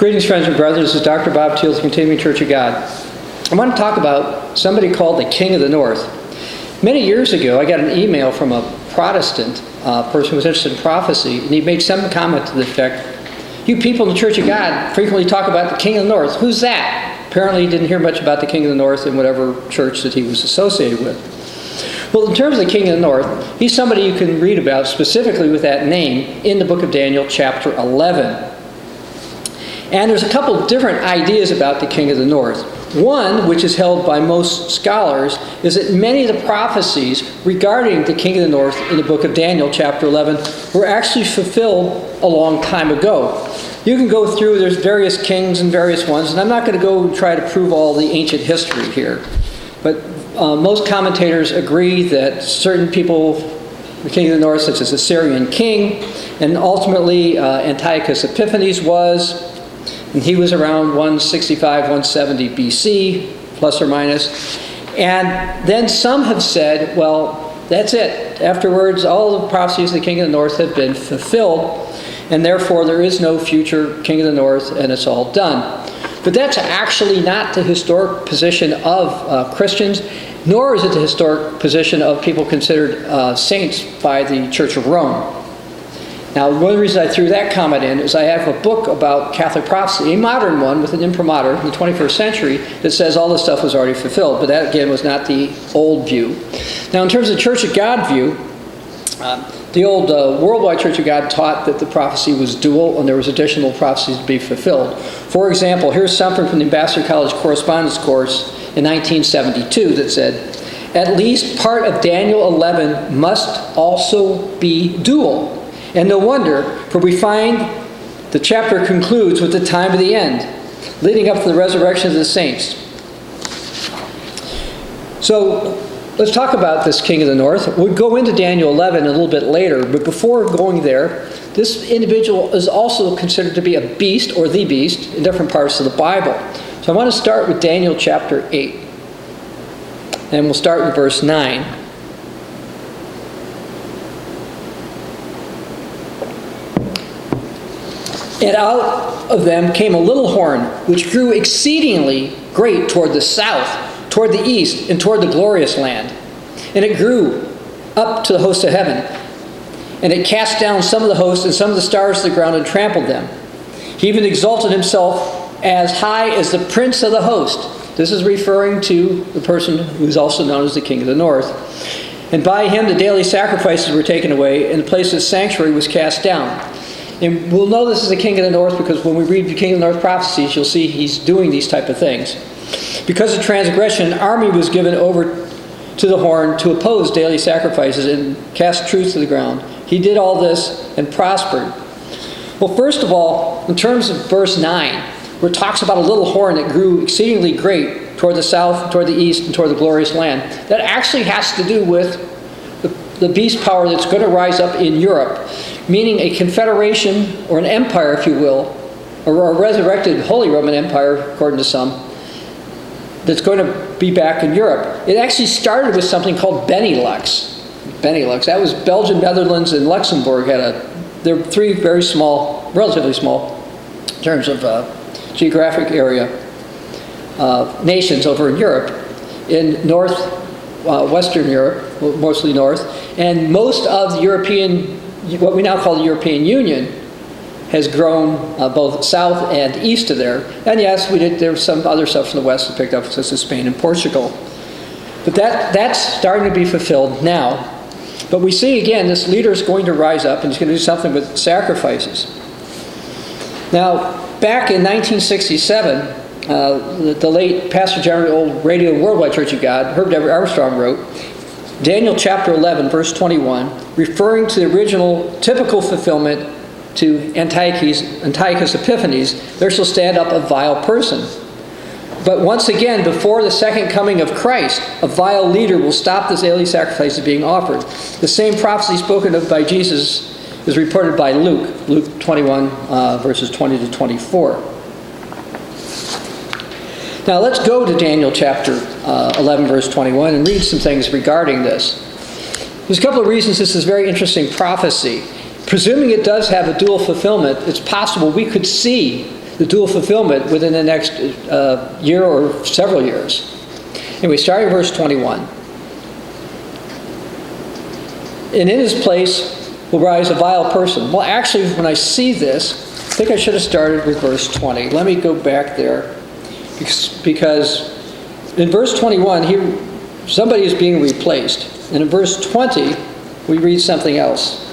Greetings, friends and brothers. This is Dr. Bob Thiel, the Continuing Church of God. I want to talk about somebody called the King of the North. Many years ago, I got an email from a Protestant person who was interested in prophecy, and he made some comment to the effect, "You people in the Church of God frequently talk about the King of the North. Who's that?" Apparently, he didn't hear much about the King of the North in whatever church that he was associated with. Well, in terms of the King of the North, he's somebody you can read about specifically with that name in the book of Daniel, chapter 11. And there's a couple of different ideas about the King of the North. One, which is held by most scholars, is that many of the prophecies regarding the King of the North in the book of Daniel, chapter 11, were actually fulfilled a long time ago. You can go through, there's various kings and various ones, and I'm not going to go and try to prove all the ancient history here. But most commentators agree that certain people, the King of the North, such as the Syrian king, and ultimately Antiochus Epiphanes was, and he was around 165, 170 BC, plus or minus. And then some have said, well, that's it. Afterwards, all the prophecies of the King of the North have been fulfilled, and therefore there is no future King of the North, and it's all done. But that's actually not the historic position of Christians, nor is it the historic position of people considered saints by the Church of Rome. Now, one of the reasons I threw that comment in is I have a book about Catholic prophecy, a modern one with an imprimatur in the 21st century that says all this stuff was already fulfilled. But that, again, was not the old view. Now, in terms of the Church of God view, the old worldwide Church of God taught that the prophecy was dual and there was additional prophecies to be fulfilled. For example, here's something from the Ambassador College Correspondence Course in 1972 that said, "At least part of Daniel 11 must also be dual. And no wonder, for we find the chapter concludes with the time of the end, leading up to the resurrection of the saints." So let's talk about this King of the North. We'll go into Daniel 11 a little bit later, but before going there, this individual is also considered to be a beast or the beast in different parts of the Bible. So I want to start with Daniel chapter 8. And we'll start in verse 9. "And out of them came a little horn, which grew exceedingly great toward the south, toward the east, and toward the glorious land. And it grew up to the host of heaven. And it cast down some of the host and some of the stars to the ground and trampled them. He even exalted himself as high as the prince of the host." This is referring to the person who is also known as the King of the North. "And by him the daily sacrifices were taken away, and the place of the sanctuary was cast down." And we'll know this is the King of the North because when we read the King of the North prophecies, you'll see he's doing these type of things. "Because of transgression, an army was given over to the horn to oppose daily sacrifices and cast truth to the ground. He did all this and prospered." Well, first of all, in terms of verse 9, where it talks about a little horn that grew exceedingly great toward the south, toward the east, and toward the glorious land, that actually has to do with the beast power that's going to rise up in Europe, meaning a confederation or an empire, if you will, or a resurrected Holy Roman Empire, according to some, that's going to be back in Europe. It actually started with something called Benelux. Benelux. That was Belgium, Netherlands, and Luxembourg. There were three very small, relatively small, in terms of geographic area, nations over in Europe. In Western Europe, mostly north, and most of the European, what we now call the European Union, has grown both south and east of there. And yes, there was some other stuff from the west that picked up, such as Spain and Portugal. But that's starting to be fulfilled now. But we see again, this leader is going to rise up and he's going to do something with sacrifices. Now, back in 1967, the late Pastor General of the Old Radio Worldwide Church of God, Herb W. Armstrong, wrote, Daniel chapter 11, verse 21, referring to the original typical fulfillment to Antiochus Epiphanes, "There shall stand up a vile person. But once again, before the second coming of Christ, a vile leader will stop this daily sacrifice being offered." The same prophecy spoken of by Jesus is reported by Luke 21, verses 20 to 24. Now let's go to Daniel chapter 11, verse 21, and read some things regarding this. There's a couple of reasons this is a very interesting prophecy. Presuming it does have a dual fulfillment, it's possible we could see the dual fulfillment within the next year or several years. Anyway, starting verse 21. And in his place will rise a vile person. Well, actually, when I see this, I think I should have started with verse 20. Let me go back there. Because in verse 21, somebody is being replaced. And in verse 20, we read something else.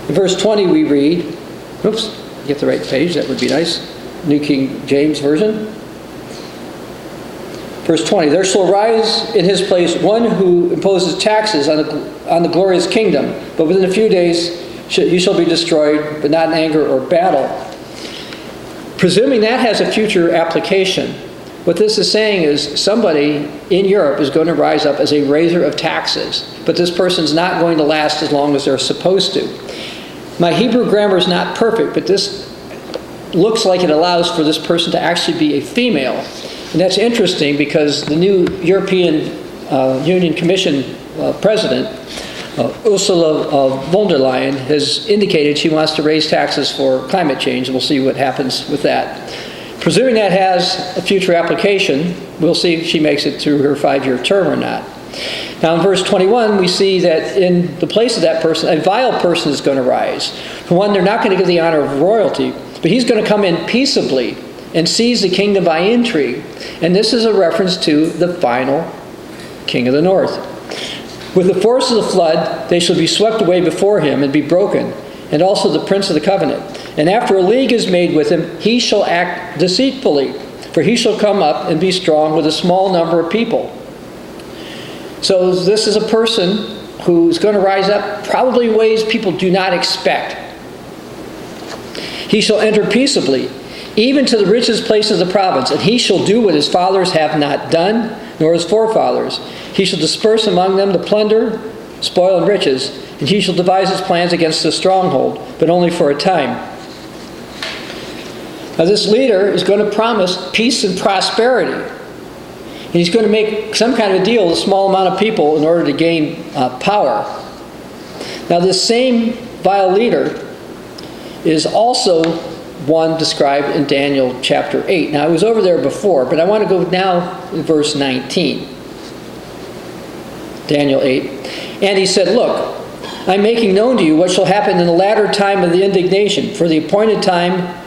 In verse 20 we read, get the right page, that would be nice. New King James Version. Verse 20, there shall rise in his place one who imposes taxes on the glorious kingdom, but within a few days he shall be destroyed, but not in anger or battle. Presuming that has a future application, what this is saying is somebody in Europe is going to rise up as a raiser of taxes, but this person's not going to last as long as they're supposed to. My Hebrew grammar is not perfect, but this looks like it allows for this person to actually be a female. And that's interesting because the new European Union Commission president, Ursula von der Leyen, has indicated she wants to raise taxes for climate change, and we'll see what happens with that. Presuming that has a future application, we'll see if she makes it through her 5-year term or not. Now in verse 21, we see that in the place of that person, a vile person is going to rise. For one, they're not going to give the honor of royalty, but he's going to come in peaceably and seize the kingdom by intrigue. And this is a reference to the final king of the north. With the force of the flood, they shall be swept away before him and be broken, and also the prince of the covenant. And after a league is made with him, he shall act deceitfully, for he shall come up and be strong with a small number of people. So this is a person who's going to rise up probably in ways people do not expect. He shall enter peaceably, even to the richest place of the province, and he shall do what his fathers have not done, nor his forefathers. He shall disperse among them the plunder, spoil, and riches, and he shall devise his plans against the stronghold, but only for a time. Now this leader is going to promise peace and prosperity. And he's going to make some kind of a deal with a small amount of people in order to gain power. Now this same vile leader is also one described in Daniel chapter 8. Now I was over there before, but I want to go now in verse 19. Daniel 8. And he said, look, I'm making known to you what shall happen in the latter time of the indignation. For the appointed time,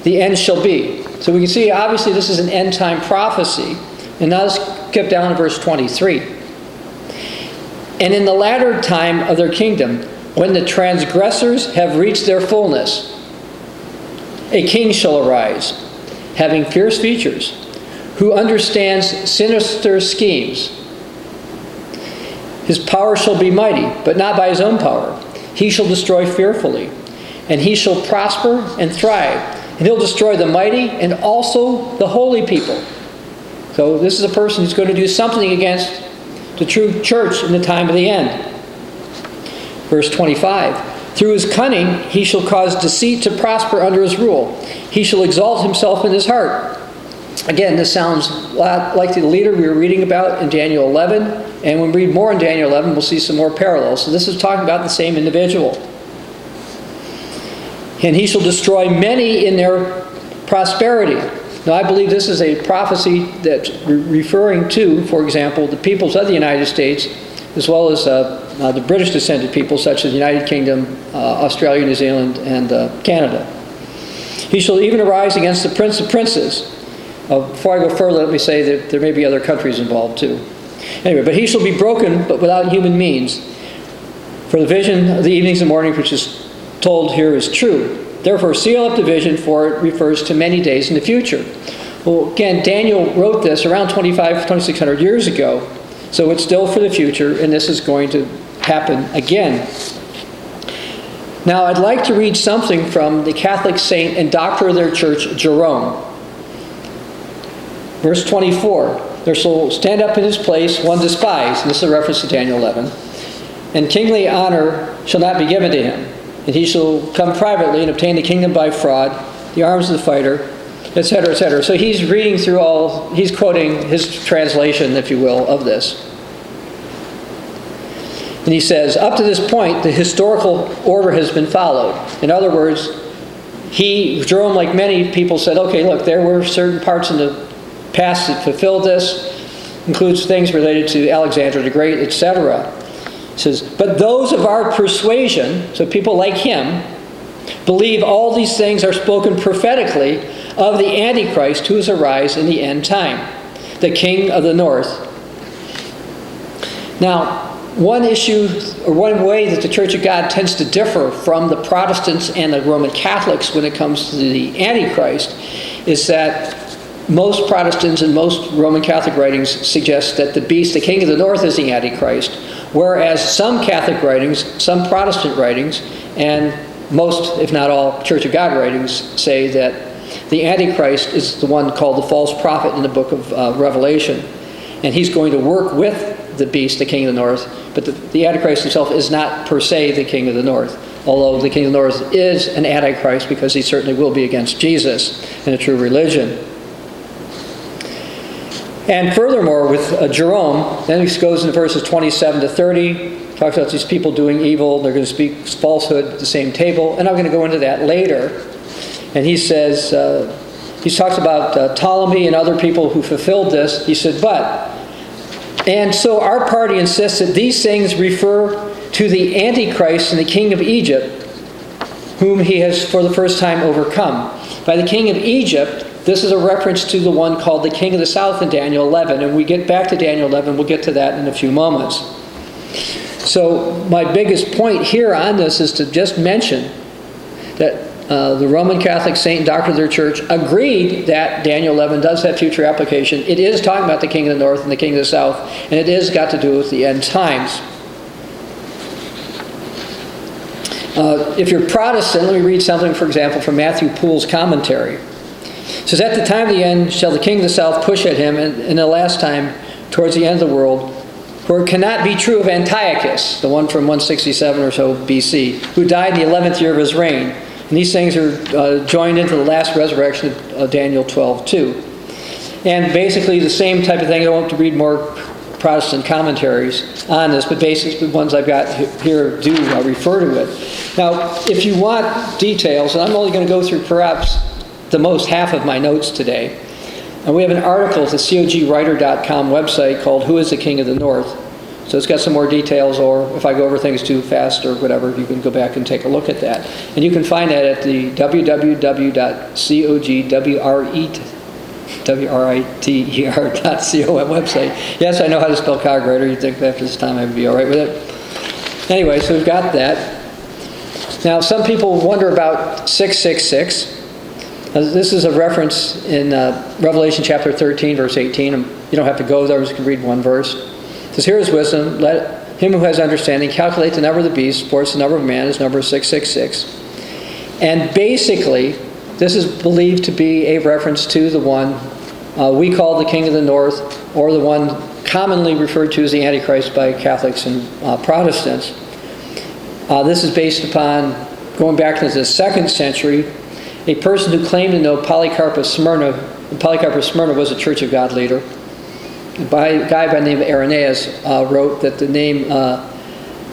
the end shall be. So we can see, obviously, this is an end time prophecy. And now let's skip down to verse 23. And in the latter time of their kingdom, when the transgressors have reached their fullness, a king shall arise, having fierce features, who understands sinister schemes. His power shall be mighty, but not by his own power. He shall destroy fearfully, and he shall prosper and thrive. And he'll destroy the mighty and also the holy people. So this is a person who's going to do something against the true church in the time of the end. Verse 25. Through his cunning he shall cause deceit to prosper under his rule. He shall exalt himself in his heart. Again, this sounds a lot like the leader we were reading about in Daniel 11. And when we read more in Daniel 11, we'll see some more parallels. So this is talking about the same individual. And he shall destroy many in their prosperity. Now, I believe this is a prophecy that's referring to, for example, the peoples of the United States, as well as the British-descended people, such as the United Kingdom, Australia, New Zealand, and Canada. He shall even arise against the prince of princes. Before I go further, let me say that there may be other countries involved too. Anyway, but he shall be broken, but without human means. For the vision of the evenings and mornings, which is told here, is true. Therefore, seal up the vision, for it refers to many days in the future. Well, again, Daniel wrote this around 2,600 years ago, so it's still for the future, and this is going to happen again. Now, I'd like to read something from the Catholic saint and doctor of their church, Jerome. Verse 24, there shall stand up in his place one despised, and this is a reference to Daniel 11, and kingly honor shall not be given to him. And he shall come privately and obtain the kingdom by fraud, the arms of the fighter, etc., etc. So he's reading through he's quoting his translation, if you will, of this. And he says, up to this point, the historical order has been followed. In other words, Jerome, like many people, said, okay, look, there were certain parts in the past that fulfilled this, includes things related to Alexander the Great, etc. He says, but those of our persuasion, so people like him, believe all these things are spoken prophetically of the Antichrist who is arise in the end time, the king of the north. Now, one issue, or one way that the Church of God tends to differ from the Protestants and the Roman Catholics when it comes to the Antichrist is that most Protestants and most Roman Catholic writings suggest that the beast, the king of the north, is the Antichrist, whereas some Catholic writings, some Protestant writings, and most, if not all, Church of God writings say that the Antichrist is the one called the false prophet in the book of Revelation. And he's going to work with the beast, the king of the north, but the Antichrist himself is not per se the king of the north, although the king of the north is an Antichrist because he certainly will be against Jesus and a true religion. And furthermore, with Jerome, then he goes into verses 27 to 30, talks about these people doing evil, they're going to speak falsehood at the same table, and I'm going to go into that later. And he says, he talks about Ptolemy and other people who fulfilled this. He said, and so our party insists that these things refer to the Antichrist and the king of Egypt, whom he has for the first time overcome. By the king of Egypt, this is a reference to the one called the king of the south in Daniel 11. And we get back to Daniel 11, we'll get to that in a few moments. So my biggest point here on this is to just mention that the Roman Catholic saint and doctor of their church agreed that Daniel 11 does have future application. It is talking about the king of the north and the king of the south, and it is got to do with the end times. If you're Protestant, let me read something, for example, from Matthew Poole's commentary. It says, at the time of the end shall the king of the south push at him, and in the last time, towards the end of the world, for it cannot be true of Antiochus, the one from 167 or so BC, who died in the 11th year of his reign. And these things are joined into the last resurrection of Daniel 12:2. And basically the same type of thing. I don't want to read more Protestant commentaries on this, but basically the ones I've got here do refer to it. Now, if you want details, and I'm only going to go through perhaps the most half of my notes today, and we have an article at the cogwriter.com website called Who is the King of the North? So it's got some more details, or if I go over things too fast or whatever, you can go back and take a look at that. And you can find that at the www.cogwriter.com website. Yes, I know how to spell cogwriter. You'd think after this time I'd be all right with it. Anyway, so we've got that. Now, some people wonder about 666. This is a reference in Revelation chapter 13, verse 18. You don't have to go there, you can read one verse. It says, here is wisdom, let him who has understanding calculate the number of the beast, for it's the number of man, is number 666. And basically, this is believed to be a reference to the one we call the king of the north, or the one commonly referred to as the Antichrist by Catholics and Protestants. This is based upon, going back to the 2nd century, a person who claimed to know Polycarp of Smyrna. Polycarp of Smyrna was a Church of God leader. A guy by the name of Irenaeus wrote that the name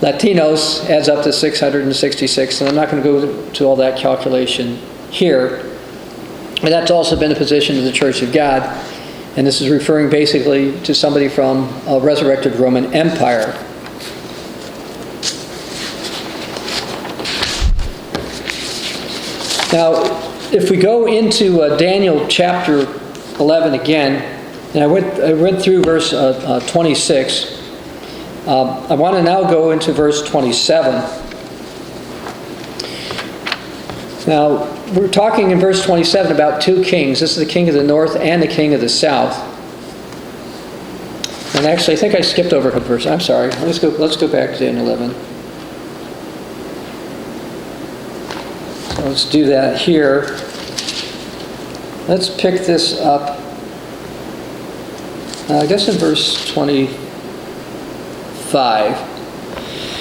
Latinos adds up to 666, and I'm not going to go to all that calculation here. And that's also been a position of the Church of God, and this is referring basically to somebody from a resurrected Roman Empire. Now, if we go into Daniel chapter 11 again, and I went through verse 26. I want to now go into verse 27. Now, we're talking in verse 27 about two kings. This is the king of the north and the king of the south. And actually, I think I skipped over a verse. I'm sorry. Let's go back to Daniel 11. So let's do that here. Let's pick this up. I guess in verse 25.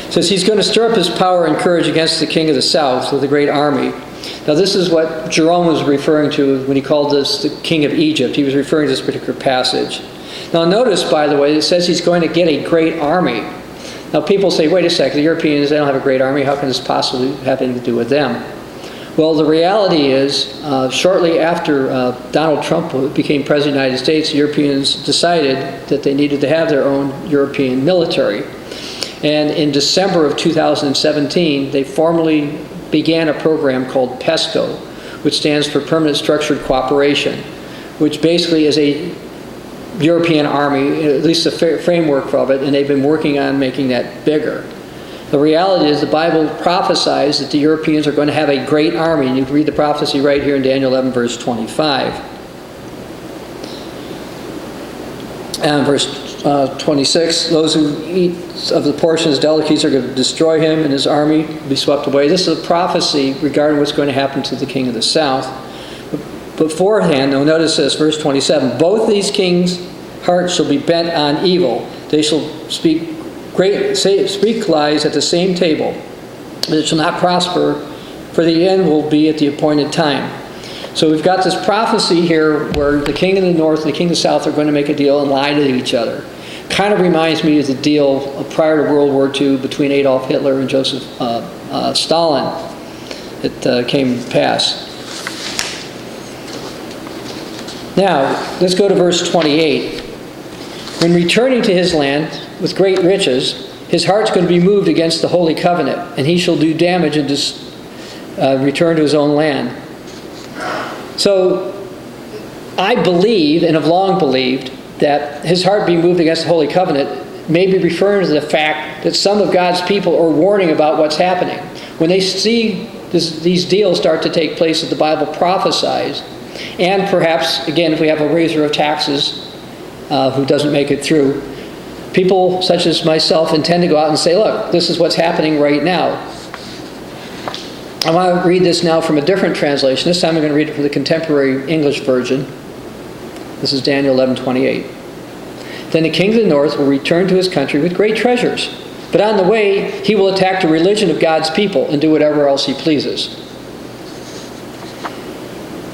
It says, he's going to stir up his power and courage against the king of the south with a great army. Now this is what Jerome was referring to when he called this the king of Egypt. He was referring to this particular passage. Now notice, by the way, it says he's going to get a great army. Now people say, wait a second, the Europeans, they don't have a great army. How can this possibly have anything to do with them? Well, the reality is, shortly after Donald Trump became President of the United States, Europeans decided that they needed to have their own European military. And in December of 2017, they formally began a program called PESCO, which stands for Permanent Structured Cooperation, which basically is a European army, at least the framework of it, and they've been working on making that bigger. The reality is the Bible prophesies that the Europeans are going to have a great army, and you can read the prophecy right here in Daniel 11, verse 25. And verse 26, those who eat of the portion of his delicacies are going to destroy him, and his army will be swept away. This is a prophecy regarding what's going to happen to the king of the south. Beforehand, now notice this, verse 27, both these kings' hearts shall be bent on evil. They shall speak lies at the same table, but it shall not prosper, for the end will be at the appointed time. So we've got this prophecy here where the king of the north and the king of the south are going to make a deal and lie to each other. Kind of reminds me of the deal prior to World War II between Adolf Hitler and Joseph Stalin that came to pass. Now, let's go to verse 28. When returning to his land with great riches, his heart's going to be moved against the holy covenant, and he shall do damage and return to his own land. So, I believe, and have long believed, that his heart being moved against the holy covenant may be referring to the fact that some of God's people are warning about what's happening. When they see these deals start to take place that the Bible prophesies, and perhaps, again, if we have a raiser of taxes who doesn't make it through, people such as myself intend to go out and say, look, this is what's happening right now. I want to read this now from a different translation. This time I'm going to read it from the Contemporary English Version. This is Daniel 11:28. Then the king of the north will return to his country with great treasures, but on the way he will attack the religion of God's people and do whatever else he pleases.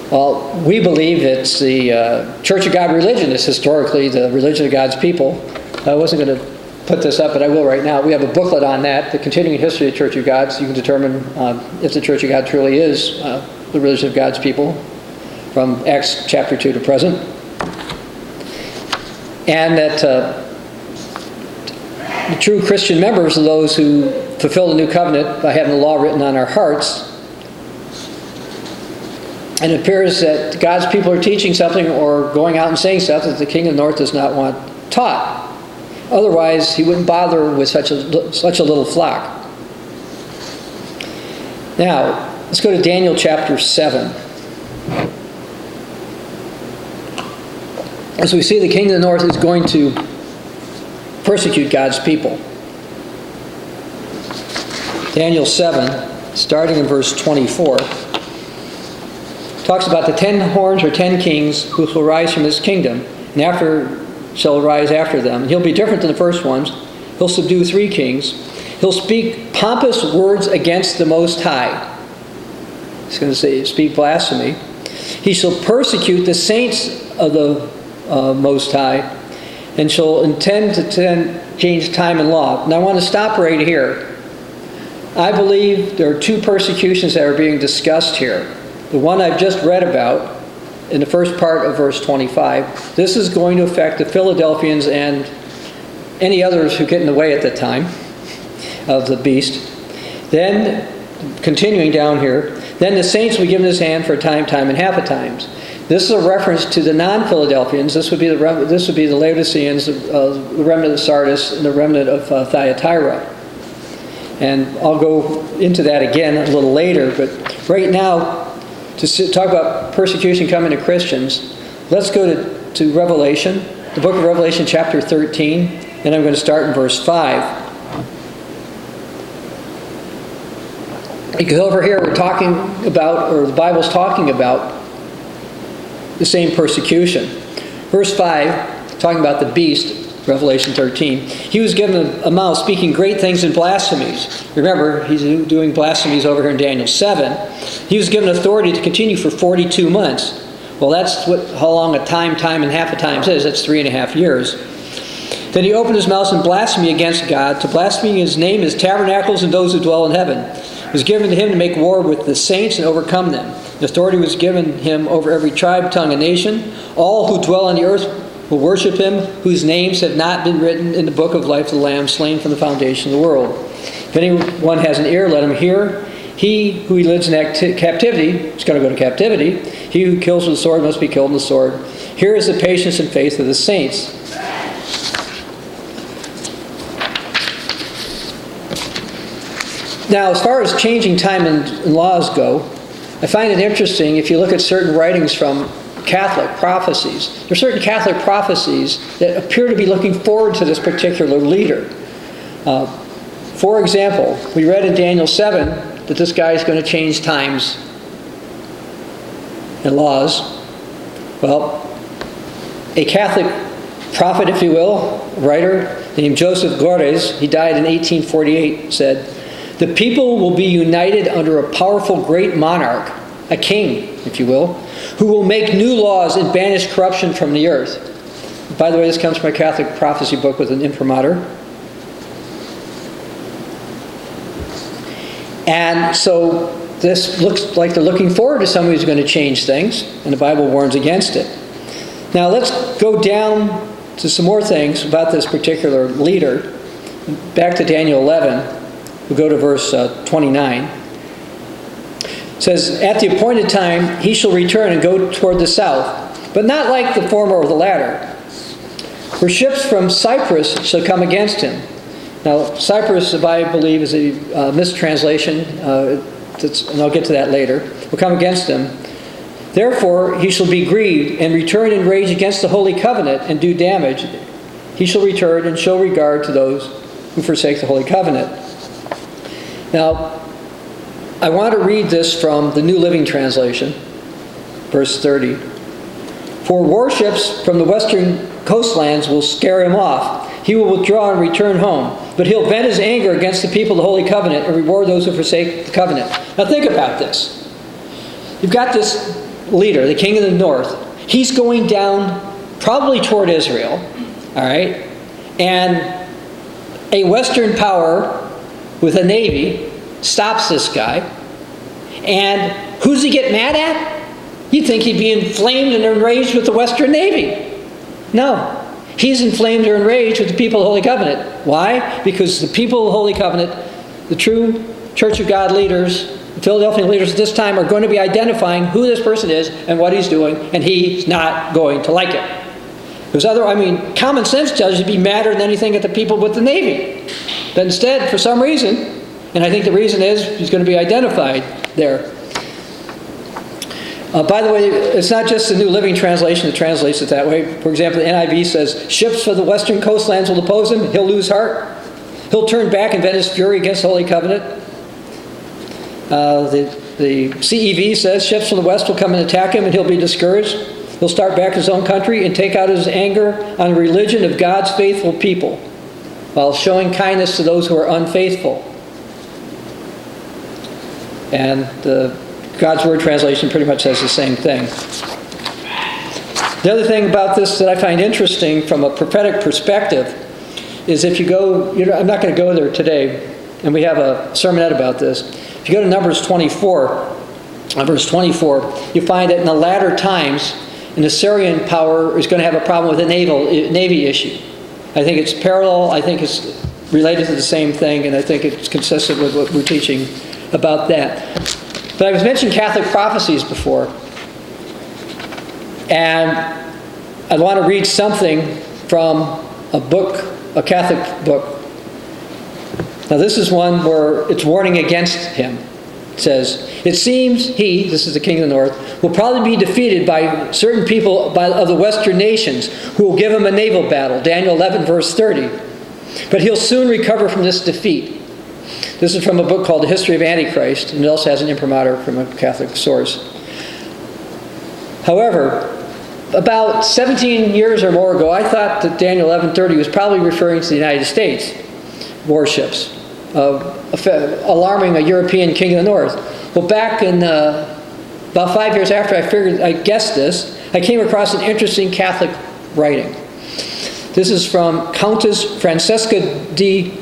Well, we believe it's the Church of God religion is historically the religion of God's people. I wasn't going to put this up, but I will right now. We have a booklet on that, the continuing history of the Church of God, so you can determine if the Church of God truly is the religion of God's people from Acts chapter 2 to present. And that the true Christian members are those who fulfill the new covenant by having the law written on our hearts. And it appears that God's people are teaching something or going out and saying stuff that the king of the north does not want taught. Otherwise, he wouldn't bother with such a little flock. Now, let's go to Daniel chapter 7. As we see, the king of the north is going to persecute God's people. Daniel 7, starting in verse 24, talks about the 10 horns or 10 kings who will rise from his kingdom, and after shall arise after them. He'll be different than the first ones. He'll subdue 3 kings. He'll speak pompous words against the Most High. He's going to speak blasphemy. He shall persecute the saints of the Most High, and shall intend to change time and law. Now I want to stop right here. I believe there are 2 persecutions that are being discussed here. The one I've just read about in the first part of verse 25. This is going to affect the Philadelphians and any others who get in the way at the time of the beast. Then, continuing down here, then the saints will be given his hand for a time, and half a times. This is a reference to the non-Philadelphians. This would be the Laodiceans, the remnant of Sardis, and the remnant of Thyatira. And I'll go into that again a little later. But right now, to talk about persecution coming to Christians, let's go to Revelation, the book of Revelation chapter 13, and I'm going to start in verse 5. Because over here we're talking about, or the Bible's talking about, the same persecution. Verse 5, talking about the beast, Revelation 13. He was given a mouth speaking great things and blasphemies. Remember, he's doing blasphemies over here in Daniel 7. He was given authority to continue for 42 months. Well, that's how long a time, and half a times is. That's 3.5 years. Then he opened his mouth in blasphemy against God, to blaspheme his name, his tabernacles, and those who dwell in heaven. It was given to him to make war with the saints and overcome them. The authority was given him over every tribe, tongue, and nation. All who dwell on the earth will worship him, whose names have not been written in the book of life of the Lamb slain from the foundation of the world. If anyone has an ear, let him hear. He who lives in captivity is going to go to captivity. He who kills with the sword must be killed with the sword. Here is the patience and faith of the saints. Now, as far as changing time and laws go, I find it interesting if you look at certain writings from Catholic prophecies. There are certain Catholic prophecies that appear to be looking forward to this particular leader. For example, we read in Daniel 7 that this guy is going to change times and laws. Well, a Catholic prophet, if you will, writer named Joseph Gores, he died in 1848, said, "The people will be united under a powerful great monarch, a king, if you will, who will make new laws and banish corruption from the earth." By the way, this comes from a Catholic prophecy book with an imprimatur. And so this looks like they're looking forward to somebody who's going to change things, and the Bible warns against it. Now let's go down to some more things about this particular leader. Back to Daniel 11. We'll go to verse 29. It says, "At the appointed time he shall return and go toward the south, but not like the former or the latter. For ships from Cyprus shall come against him." Now, Cyprus, I believe, is a mistranslation, and I'll get to that later. Will come against him. "Therefore he shall be grieved and return in rage against the holy covenant and do damage. He shall return and show regard to those who forsake the holy covenant." Now, I want to read this from the New Living Translation, verse 30. "For warships from the western coastlands will scare him off. He will withdraw and return home. But he'll vent his anger against the people of the Holy Covenant and reward those who forsake the covenant." Now think about this. You've got this leader, the king of the north. He's going down probably toward Israel, all right? And a Western power with a navy stops this guy. And who's he get mad at? You'd think he'd be inflamed and enraged with the Western Navy. No. He's inflamed or enraged with the people of the Holy Covenant. Why? Because the people of the Holy Covenant, the true Church of God leaders, the Philadelphian leaders at this time, are going to be identifying who this person is and what he's doing, and he's not going to like it. Because common sense tells you to be madder than anything at the people with the Navy. But instead, for some reason, and I think the reason is he's going to be identified there. By the way, it's not just the New Living Translation that translates it that way. For example, the NIV says, "Ships for the western coastlands will oppose him. He'll lose heart. He'll turn back and vent his fury against the Holy Covenant." The CEV says, "Ships from the west will come and attack him, and he'll be discouraged. He'll start back his own country and take out his anger on the religion of God's faithful people, while showing kindness to those who are unfaithful." And the God's Word translation pretty much says the same thing. The other thing about this that I find interesting from a prophetic perspective is if you go, I'm not going to go there today, and we have a sermonette about this. If you go to Numbers 24, verse 24, you find that in the latter times, an Assyrian power is going to have a problem with a navy issue. I think it's parallel. I think it's related to the same thing, and I think it's consistent with what we're teaching about that. But I was mentioning Catholic prophecies before, and I want to read something from a book, a Catholic book. Now this is one where it's warning against him. It says, "It seems he," this is the king of the north, "will probably be defeated by certain people of the western nations who will give him a naval battle." Daniel 11, verse 30. "But he'll soon recover from this defeat." This is from a book called The History of Antichrist, and it also has an imprimatur from a Catholic source. However, about 17 years or more ago, I thought that Daniel 11:30 was probably referring to the United States warships, alarming a European king of the north. Well, back in about 5 years after I guessed this, I came across an interesting Catholic writing. This is from Countess Francesca di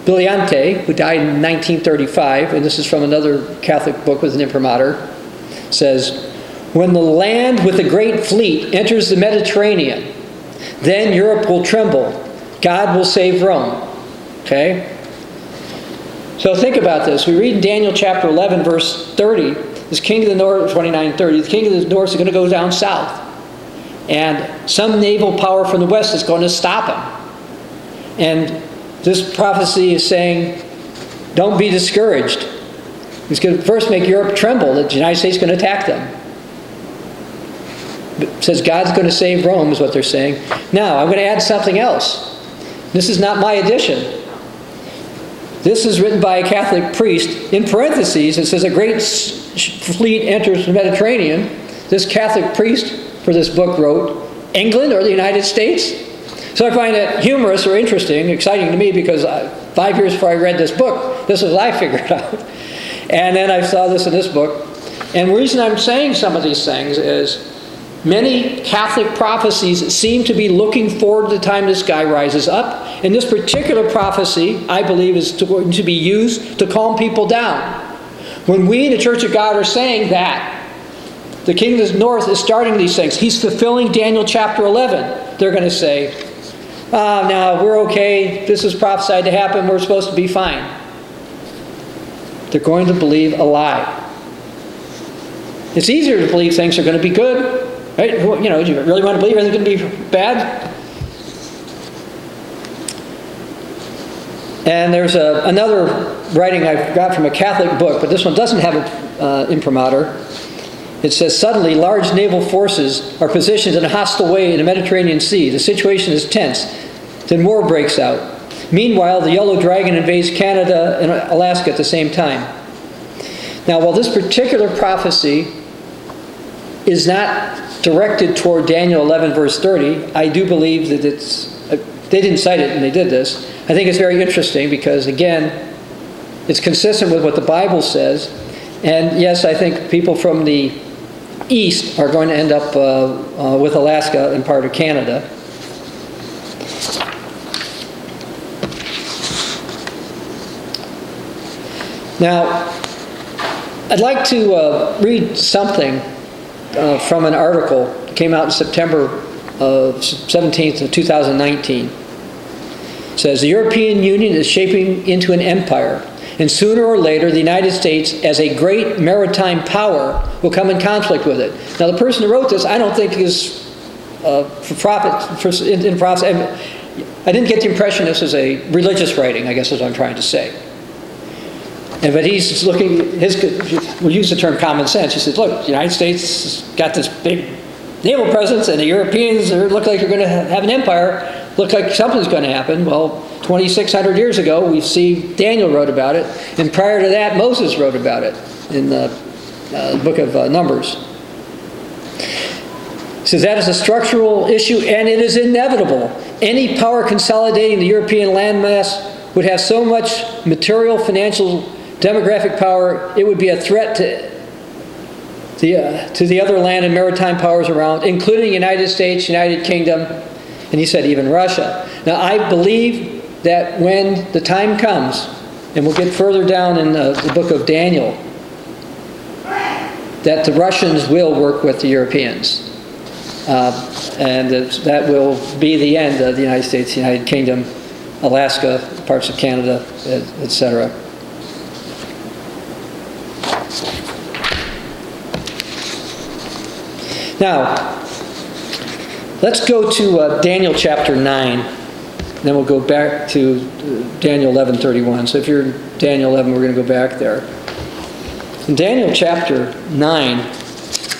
Biliante, who died in 1935, and this is from another Catholic book with an imprimatur, says, "When the land with the great fleet enters the Mediterranean, then Europe will tremble. God will save Rome." Okay? So think about this. We read in Daniel chapter 11, verse 30, this king of the north, 29:30, the king of the north is going to go down south. And some naval power from the west is going to stop him. And this prophecy is saying, don't be discouraged. He's going to first make Europe tremble that the United States is going to attack them. It says God's going to save Rome is what they're saying. Now, I'm going to add something else. This is not my addition. This is written by a Catholic priest. In parentheses, it says a great fleet enters the Mediterranean. This Catholic priest for this book wrote, England or the United States? So I find it humorous or interesting, exciting to me, because 5 years before I read this book, this was what I figured out. And then I saw this in this book. And the reason I'm saying some of these things is many Catholic prophecies seem to be looking forward to the time this guy rises up. And this particular prophecy, I believe, is going to be used to calm people down. When we in the Church of God are saying that the king of the north is starting these things, he's fulfilling Daniel chapter 11, they're going to say, no, we're okay. This is prophesied to happen. We're supposed to be fine. They're going to believe a lie. It's easier to believe things are going to be good. Right? You know, do you really want to believe everything's going to be bad? And there's another writing I got from a Catholic book, but this one doesn't have an imprimatur. It says, suddenly large naval forces are positioned in a hostile way in the Mediterranean Sea. The situation is tense. Then war breaks out. Meanwhile, the Yellow Dragon invades Canada and Alaska at the same time. Now, while this particular prophecy is not directed toward Daniel 11, verse 30, I do believe that they didn't cite it when they did this. I think it's very interesting because, again, it's consistent with what the Bible says. And yes, I think people from the east are going to end up with Alaska and part of Canada. Now, I'd like to read something from an article that came out in September 17th of 2019. It says, the European Union is shaping into an empire, and sooner or later the United States, as a great maritime power, will come in conflict with it. Now, the person who wrote this, I don't think is for profit. I didn't get the impression this was a religious writing, I guess is what I'm trying to say. But he's looking, we'll use the term common sense. He says, look, the United States has got this big naval presence, and the Europeans look like they're going to have an empire, look like something's going to happen. Well, 2,600 years ago, we see Daniel wrote about it, and prior to that, Moses wrote about it in the book of Numbers. He says that is a structural issue, and it is inevitable. Any power consolidating the European landmass would have so much material, financial, demographic power, it would be a threat to the other land and maritime powers around, including the United States, United Kingdom, and he said even Russia. Now, I believe that when the time comes, and we'll get further down in the book of Daniel, that the Russians will work with the Europeans. And that will be the end of the United States, United Kingdom, Alaska, parts of Canada, etc. Now, let's go to Daniel chapter 9. Then we'll go back to Daniel 11:31. So if you're in Daniel 11, we're going to go back there. In Daniel chapter 9,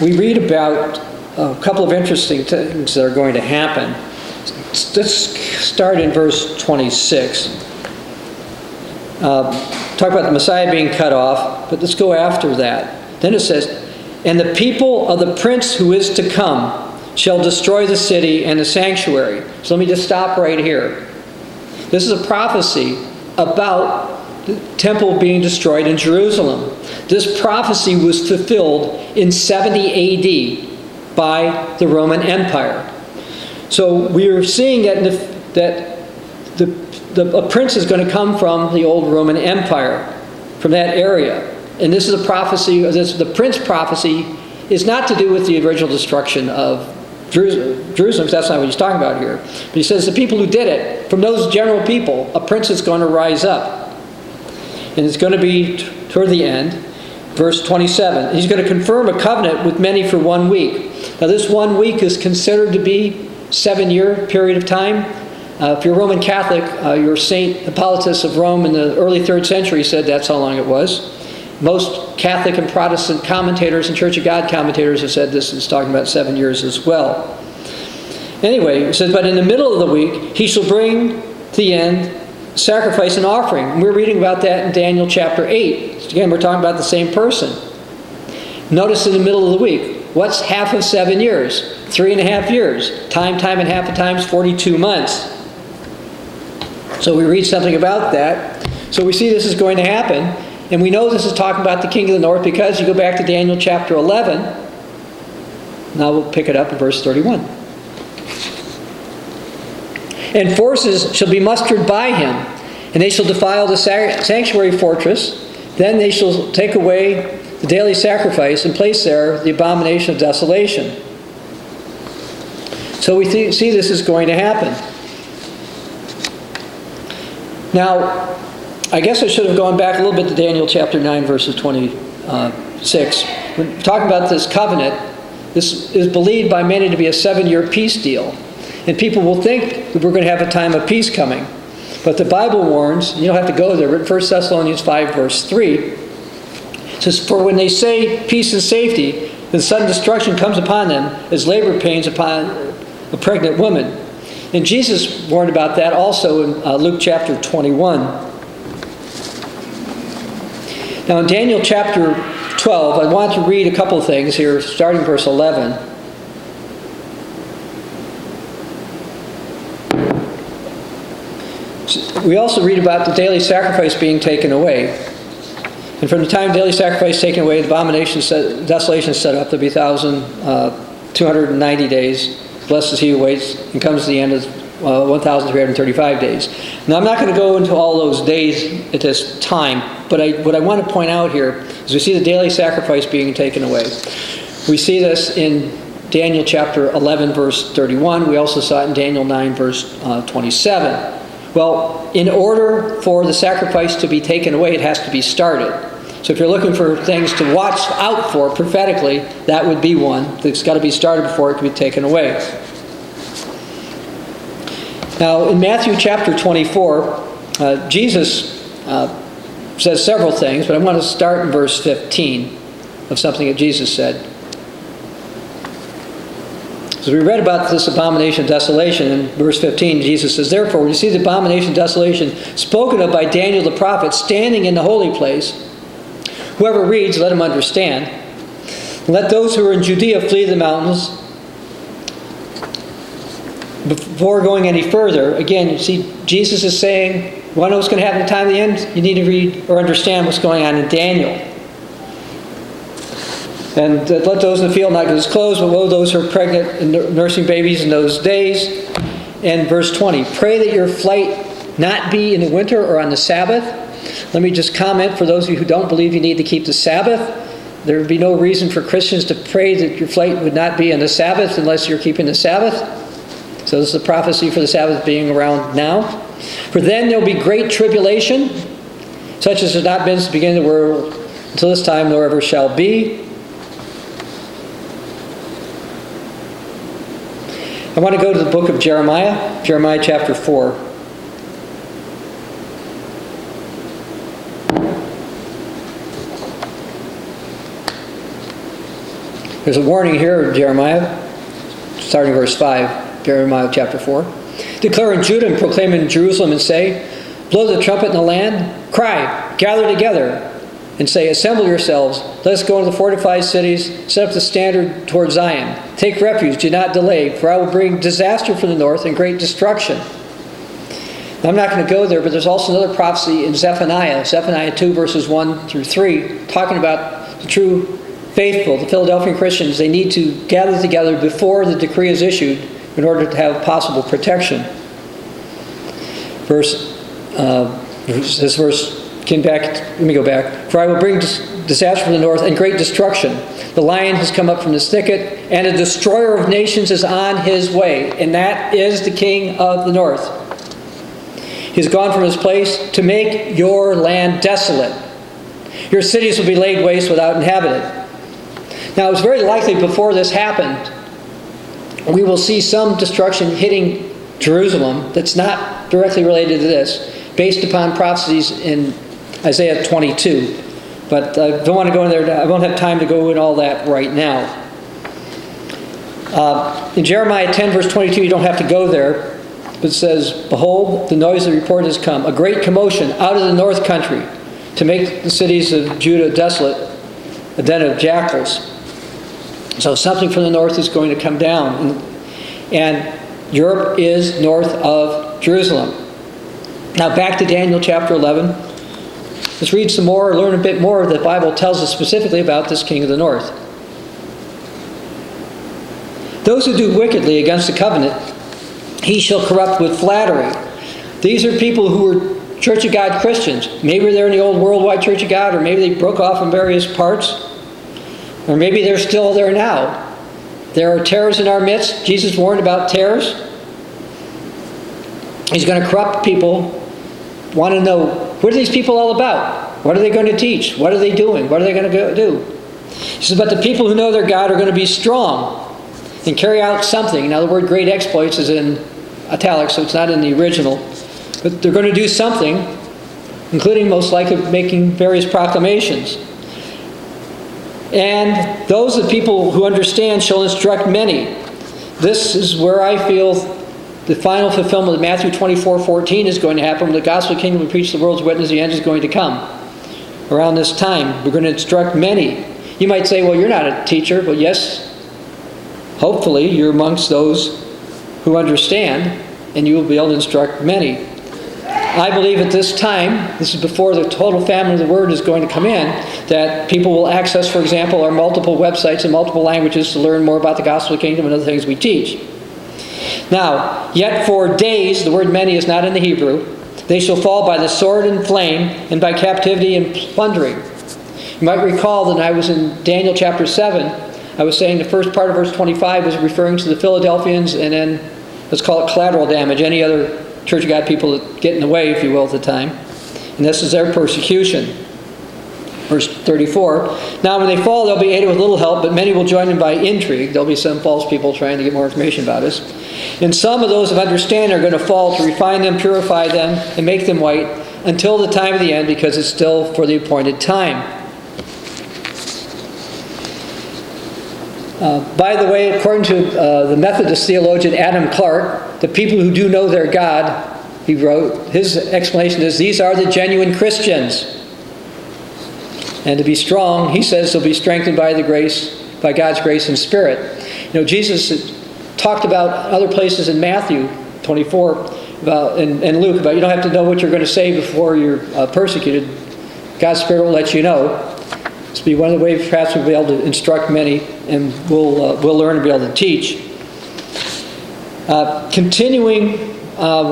we read about a couple of interesting things that are going to happen. Let's start in verse 26. Talk about the Messiah being cut off, but let's go after that. Then it says, and the people of the prince who is to come shall destroy the city and the sanctuary. So let me just stop right here. This is a prophecy about the temple being destroyed in Jerusalem. This prophecy was fulfilled in 70 AD by the Roman Empire. So we are seeing that a prince is going to come from the old Roman Empire, from that area. And this is a prophecy, the prince prophecy is not to do with the original destruction of Jerusalem, because that's not what he's talking about here. But he says the people who did it, from those general people, a prince is going to rise up. And it's going to be toward the end. Verse 27, he's going to confirm a covenant with many for 1 week. Now this 1 week is considered to be 7-year period of time. If you're Roman Catholic, your Saint Hippolytus of Rome in the early 3rd century said that's how long it was. Most Catholic and Protestant commentators and Church of God commentators have said this is talking about 7 years as well. Anyway, it says, but in the middle of the week, he shall bring to the end sacrifice and offering. And we're reading about that in Daniel chapter 8. So again, we're talking about the same person. Notice in the middle of the week, what's half of 7 years? 3.5 years. Time and half of times 42 months. So we read something about that. So we see this is going to happen. And we know this is talking about the king of the north because you go back to Daniel chapter 11. Now we'll pick it up in verse 31. And forces shall be mustered by him, and they shall defile the sanctuary fortress. Then they shall take away the daily sacrifice and place there the abomination of desolation. So we see this is going to happen. Now, I guess I should have gone back a little bit to Daniel chapter 9, verses 26. When talking about this covenant, this is believed by many to be a 7-year peace deal. And people will think that we're going to have a time of peace coming. But the Bible warns, you don't have to go there, but in 1 Thessalonians 5, verse 3, it says, for when they say peace and safety, then sudden destruction comes upon them as labor pains upon a pregnant woman. And Jesus warned about that also in Luke chapter 21. Now in Daniel chapter 12, I want to read a couple of things here, starting verse 11. We also read about the daily sacrifice being taken away. And from the time daily sacrifice taken away, the abomination desolation is set up to be 1,290 days. Blessed is he who waits and comes to the end of 1,335 days. Now I'm not going to go into all those days at this time, but what I want to point out here is we see the daily sacrifice being taken away. We see this in Daniel chapter 11, verse 31. We also saw it in Daniel 9, verse 27. Well, in order for the sacrifice to be taken away, it has to be started. So if you're looking for things to watch out for prophetically, that would be one that's got to be started before it can be taken away. Now, in Matthew chapter 24, Jesus says several things, but I want to start in verse 15 of something that Jesus said. So we read about this abomination of desolation in verse 15. Jesus says, therefore, when you see the abomination of desolation spoken of by Daniel the prophet standing in the holy place, whoever reads, let him understand. Let those who are in Judea flee the mountains. Before going any further, again, you see, Jesus is saying, you want to know what's going to happen at the time of the end? You need to read or understand what's going on in Daniel. And let those in the field not get his clothes, but woe those who are pregnant and nursing babies in those days. And verse 20, pray that your flight not be in the winter or on the Sabbath. Let me just comment for those of you who don't believe you need to keep the Sabbath. There would be no reason for Christians to pray that your flight would not be on the Sabbath unless you're keeping the Sabbath. So this is the prophecy for the Sabbath being around now. For then there will be great tribulation, such as has not been since the beginning of the world until this time, nor ever shall be. I want to go to the book of Jeremiah, Jeremiah chapter 4. There's a warning here in Jeremiah, starting verse 5, Jeremiah chapter 4. Declare in Judah and proclaim in Jerusalem and say, blow the trumpet in the land, cry, gather together, and say, assemble yourselves, let us go into the fortified cities, set up the standard toward Zion. Take refuge, do not delay, for I will bring disaster from the north and great destruction. Now, I'm not going to go there, but there's also another prophecy in Zephaniah 2 verses 1 through 3, talking about the true faithful, the Philadelphian Christians. They need to gather together before the decree is issued in order to have possible protection. This verse came back. Let me go back. For I will bring disaster from the north and great destruction. The lion has come up from his thicket, and a destroyer of nations is on his way. And that is the king of the north. He has gone from his place to make your land desolate. Your cities will be laid waste without inhabitant. Now, it's very likely before this happened, we will see some destruction hitting Jerusalem that's not directly related to this, based upon prophecies in Isaiah 22. But I don't want to go in there. I won't have time to go in all that right now. In Jeremiah 10, verse 22, you don't have to go there. But it says, behold, the noise of the report has come, a great commotion out of the north country to make the cities of Judah desolate, a den of jackals. So something from the north is going to come down. And Europe is north of Jerusalem. Now back to Daniel chapter 11. Let's read some more, learn a bit more. The Bible tells us specifically about this king of the north. Those who do wickedly against the covenant, he shall corrupt with flattery. These are people who were Church of God Christians. Maybe they're in the old worldwide Church of God, or maybe they broke off in various parts, or maybe they're still there now. There are tares in our midst. Jesus warned about tares. He's going to corrupt people. Want to know, what are these people all about? What are they going to teach? What are they doing? What are they going to go do? He says, but the people who know their God are going to be strong and carry out something. Now the word great exploits is in italics, so it's not in the original. But they're going to do something, including most likely making various proclamations. And those of the people who understand shall instruct many. This is where I feel the final fulfillment of Matthew 24:14 is going to happen. When the gospel of the kingdom will preach the world's witness, the end is going to come. Around this time, we're going to instruct many. You might say, well, you're not a teacher. But yes, hopefully you're amongst those who understand, and you will be able to instruct many. I believe at this time, this is before the total family of the Word is going to come in, that people will access, for example, our multiple websites in multiple languages to learn more about the gospel of the kingdom and other things we teach. Now, yet for days, the word many is not in the Hebrew, they shall fall by the sword and flame, and by captivity and plundering. You might recall that I was in Daniel chapter 7, I was saying the first part of verse 25 was referring to the Philadelphians, and then let's call it collateral damage, any other Church of God people that get in the way, if you will, at the time. And this is their persecution. Verse 34, now when they fall, they'll be aided with little help, but many will join them by intrigue. There'll be some false people trying to get more information about us. And some of those of understanding are going to fall to refine them, purify them, and make them white until the time of the end, because it's still for the appointed time. By the way, according to the Methodist theologian Adam Clark, the people who do know their God, he wrote, his explanation is, these are the genuine Christians. And to be strong, he says, they'll be strengthened by God's grace and Spirit. You know, Jesus talked about other places in Matthew 24 about, and Luke about, you don't have to know what you're going to say before you're persecuted. God's Spirit will let you know. This will be one of the ways perhaps we'll be able to instruct many, and we'll learn and be able to teach. Continuing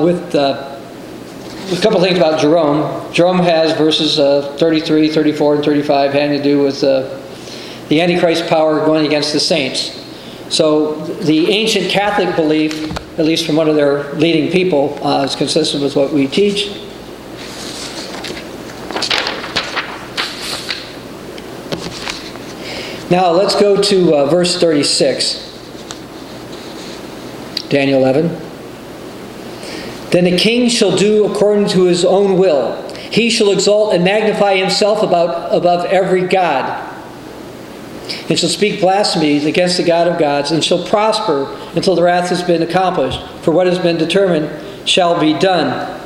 with a couple of things about Jerome. Jerome has verses 33, 34, and 35 having to do with the Antichrist power going against the saints. So the ancient Catholic belief, at least from one of their leading people, is consistent with what we teach. Now let's go to verse 36. Daniel 11. Then the king shall do according to his own will. He shall exalt and magnify himself above every god, and shall speak blasphemies against the God of gods, and shall prosper until the wrath has been accomplished. For what has been determined shall be done.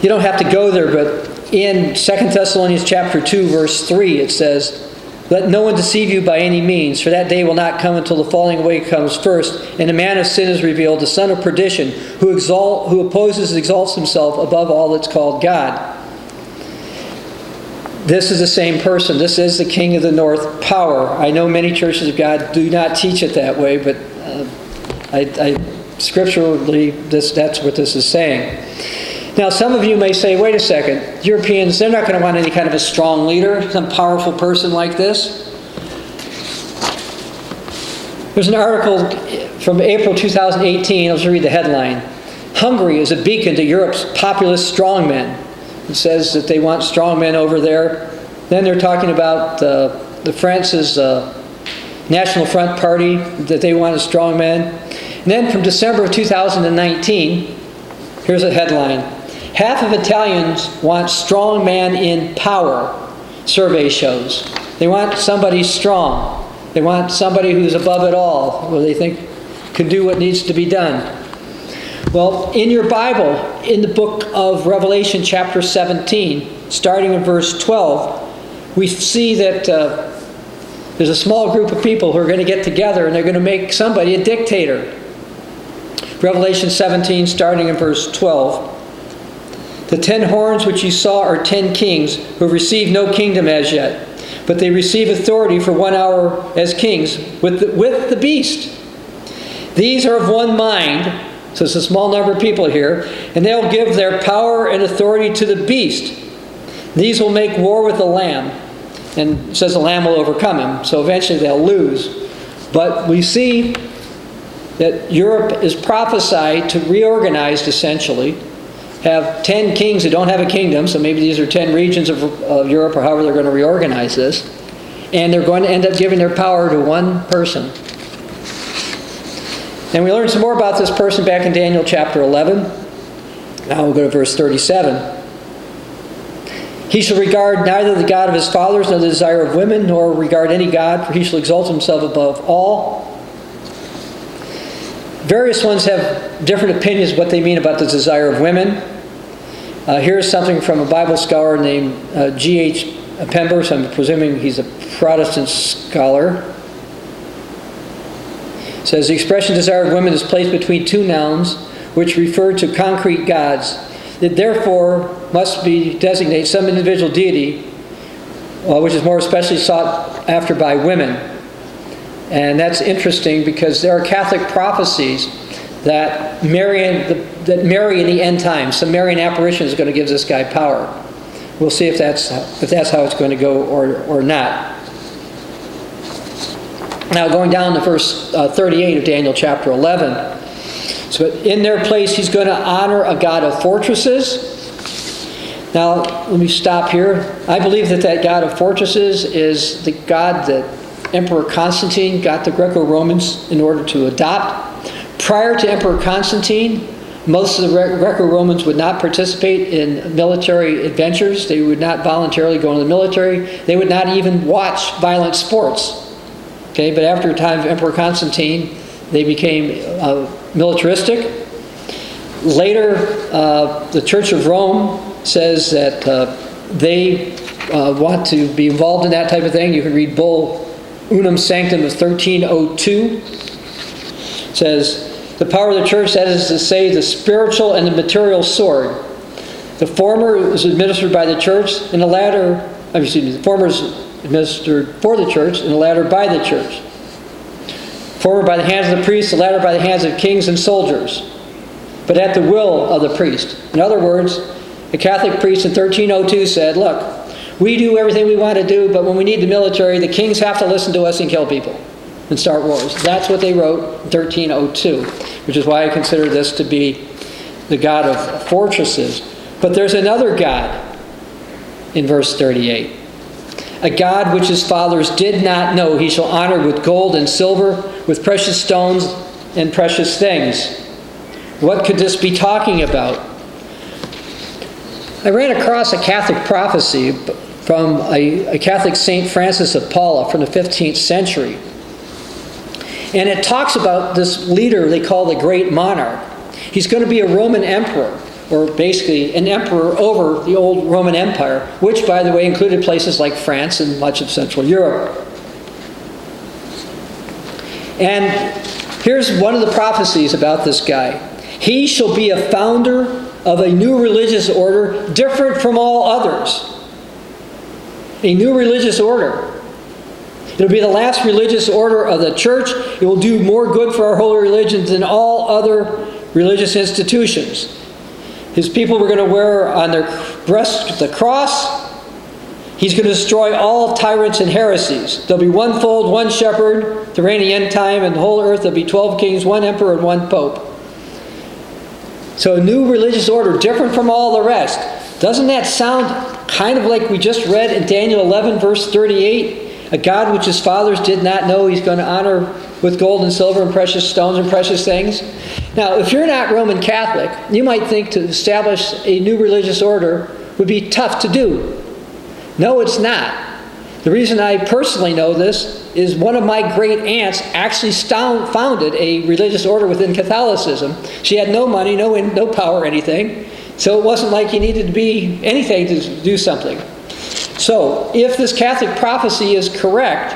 You don't have to go there, but in 2 Thessalonians chapter 2, verse 3, it says, let no one deceive you by any means, for that day will not come until the falling away comes first, and the man of sin is revealed, the son of perdition, who opposes and exalts himself above all that's called God. This is the same person. This is the king of the north power. I know many churches of God do not teach it that way, but I Scripturally, that's what this is saying. Now, some of you may say, wait a second, Europeans, they're not going to want any kind of a strong leader, some powerful person like this. There's an article from April 2018. I'll just read the headline. Hungary is a beacon to Europe's populist strongmen. It says that they want strongmen over there. Then they're talking about the France's National Front Party, that they want a strongman. And then from December of 2019, here's a headline. Half of Italians want strong man in power, survey shows. They want somebody strong. They want somebody who's above it all, who they think can do what needs to be done. Well, in your Bible, in the book of Revelation chapter 17, starting in verse 12, we see that there's a small group of people who are going to get together and they're going to make somebody a dictator. Revelation 17, starting in verse 12. The 10 horns which you saw are 10 kings who have received no kingdom as yet, but they receive authority for 1 hour as kings with the beast. These are of one mind, so it's a small number of people here, and they'll give their power and authority to the beast. These will make war with the Lamb, and it says the Lamb will overcome him, so eventually they'll lose. But we see that Europe is prophesied to reorganize, essentially, have 10 kings who don't have a kingdom, so maybe these are 10 regions of Europe, or however they're going to reorganize this, and they're going to end up giving their power to one person. And we learned some more about this person back in Daniel chapter 11. Now we'll go to verse 37. He shall regard neither the God of his fathers, nor the desire of women, nor regard any God, for he shall exalt himself above all. Various ones have different opinions of what they mean about the desire of women. Here's something from a Bible scholar named G.H. Pember, so I'm presuming he's a Protestant scholar. It says, the expression desire of women is placed between two nouns which refer to concrete gods. It therefore must be designate some individual deity, which is more especially sought after by women. And that's interesting because there are Catholic prophecies that marry in the end times. Some Marian apparition is going to give this guy power. We'll see if that's how it's going to go or not. Now going down to verse 38 of Daniel chapter 11. So in their place he's going to honor a god of fortresses. Now let me stop here. I believe that God of fortresses is the God that Emperor Constantine got the Greco-Romans in order to adopt. Prior to Emperor Constantine, most of the Greco-Romans would not participate in military adventures. They would not voluntarily go into the military. They would not even watch violent sports. Okay, but after the time of Emperor Constantine, they became militaristic. Later, the Church of Rome says that they want to be involved in that type of thing. You can read Bull Unum Sanctum of 1302. It says, the power of the church, that is to say, the spiritual and the material sword. The former is administered by the church, and the latter, the former is administered for the church, and the latter by the church. Former by the hands of the priests, the latter by the hands of kings and soldiers, but at the will of the priest. In other words, the Catholic priest in 1302 said, look, we do everything we want to do, but when we need the military, the kings have to listen to us and kill people and start wars. That's what they wrote in 1302, which is why I consider this to be the God of fortresses. But there's another God in verse 38. A God which his fathers did not know, he shall honor with gold and silver, with precious stones and precious things. What could this be talking about? I ran across a Catholic prophecy from a Catholic Saint Francis of Paula from the 15th century. And it talks about this leader they call the Great Monarch. He's going to be a Roman emperor, or basically an emperor over the old Roman Empire, which, by the way, included places like France and much of Central Europe. And here's one of the prophecies about this guy. He shall be a founder of a new religious order different from all others. A new religious order. It'll be the last religious order of the church. It will do more good for our holy religion than all other religious institutions. His people were going to wear on their breast the cross. He's going to destroy all tyrants and heresies. There'll be one fold, one shepherd to reign the end time, and the whole earth there'll be 12 kings, one emperor, and one pope. So a new religious order, different from all the rest. Doesn't that sound kind of like we just read in Daniel 11, verse 38? A God which his fathers did not know, he's going to honor with gold and silver and precious stones and precious things. Now, if you're not Roman Catholic, you might think to establish a new religious order would be tough to do. No, it's not. The reason I personally know this is one of my great aunts actually founded a religious order within Catholicism. She had no money, no power, anything. So it wasn't like you needed to be anything to do something. So, if this Catholic prophecy is correct,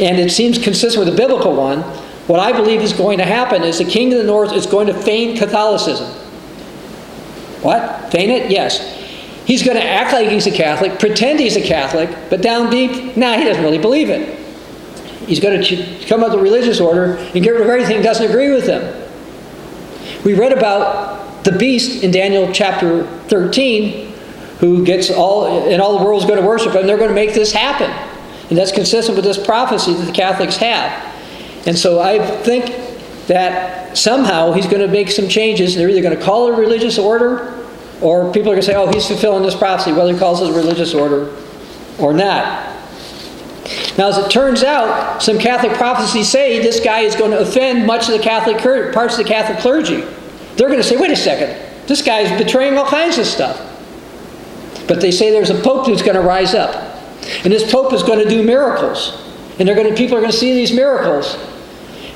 and it seems consistent with the biblical one, what I believe is going to happen is the king of the north is going to feign Catholicism. What? Feign it? Yes. He's going to act like he's a Catholic, pretend he's a Catholic, but down deep, he doesn't really believe it. He's going to come up with a religious order and get rid of everything that doesn't agree with him. We read about the beast in Daniel chapter 13, who gets all the world's going to worship him, and they're going to make this happen. And that's consistent with this prophecy that the Catholics have. And so I think that somehow he's going to make some changes, and they're either going to call it a religious order, or people are going to say, oh, he's fulfilling this prophecy, whether he calls it a religious order or not. Now, as it turns out, some Catholic prophecies say this guy is going to offend much of the Catholic parts of the Catholic clergy. They're going to say, wait a second, this guy is betraying all kinds of stuff. But they say there's a pope who's going to rise up. And this pope is going to do miracles. And people are going to see these miracles.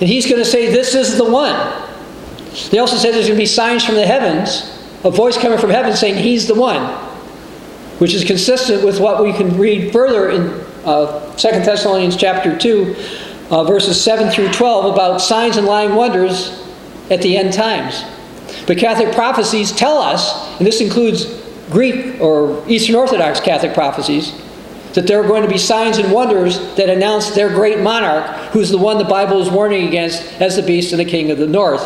And he's going to say, this is the one. They also say there's going to be signs from the heavens, a voice coming from heaven saying he's the one, which is consistent with what we can read further in 2 Thessalonians chapter 2, verses 7 through 12, about signs and lying wonders at the end times. But Catholic prophecies tell us, and this includes Greek or Eastern Orthodox Catholic prophecies, that there are going to be signs and wonders that announce their great monarch, who's the one the Bible is warning against as the beast and the king of the north.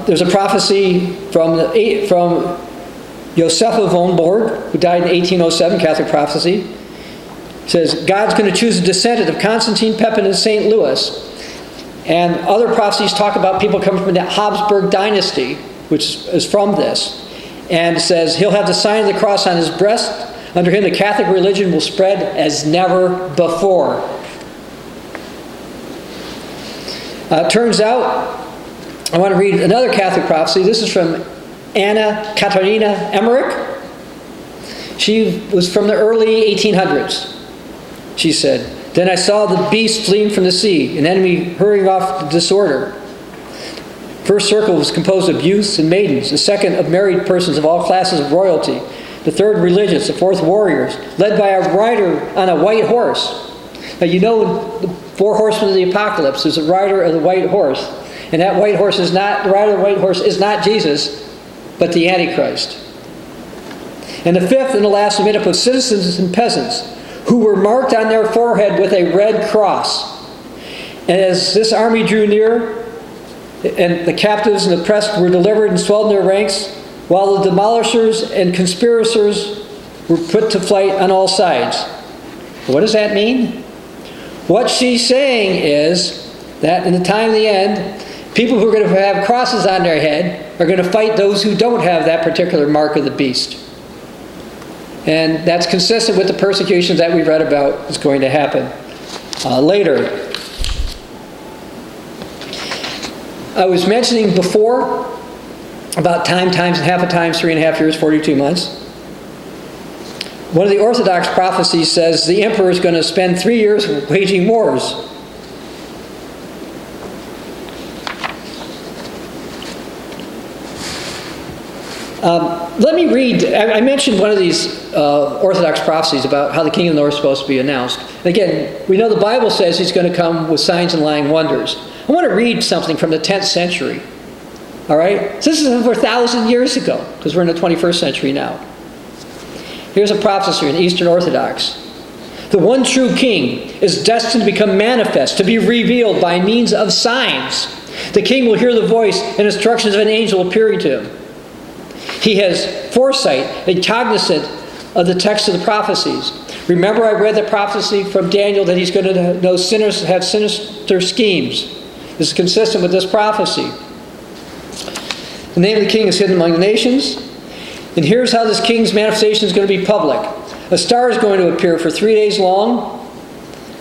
There's a prophecy from Josepha von Borg, who died in 1807, Catholic prophecy. It says, God's going to choose a descendant of Constantine, Pepin, and St. Louis. And other prophecies talk about people coming from the Habsburg dynasty, which is from this. And it says, he'll have the sign of the cross on his breast. Under him, the Catholic religion will spread as never before. Turns out, I want to read another Catholic prophecy. This is from Anna Katharina Emmerich. She was from the early 1800s. She said, then I saw the beast fleeing from the sea, an enemy hurrying off to disorder. First circle was composed of youths and maidens, the second of married persons of all classes of royalty, the third religious, the fourth warriors, led by a rider on a white horse. Now you know the four horsemen of the apocalypse. There's a rider of the white horse. And that white horse is not, the rider of the white horse is not Jesus, but the Antichrist. And the fifth and the last was made up of citizens and peasants, who were marked on their forehead with a red cross. And as this army drew near, and the captives and the oppressed were delivered and swelled in their ranks, while the demolishers and conspirators were put to flight on all sides. What does that mean? What she's saying is that in the time of the end, people who are going to have crosses on their head are going to fight those who don't have that particular mark of the beast. And that's consistent with the persecutions that we read about is going to happen later. I was mentioning before about time times and half a times 3.5 years, 42 months. One of the Orthodox prophecies says the emperor is going to spend 3 years waging wars. Let me read. I mentioned one of these Orthodox prophecies about how the king of the north is supposed to be announced. And again, we know the Bible says he's going to come with signs and lying wonders. I want to read something from the 10th century. All right? So this is over 1,000 years ago, because we're in the 21st century now. Here's a prophecy in Eastern Orthodox. The one true king is destined to become manifest, to be revealed by means of signs. The king will hear the voice and instructions of an angel appearing to him. He has foresight and cognizant of the text of the prophecies. Remember, I read the prophecy from Daniel that he's going to know sinners have sinister schemes. This is consistent with this prophecy. The name of the king is hidden among the nations. And here's how this king's manifestation is going to be public. A star is going to appear for 3 days long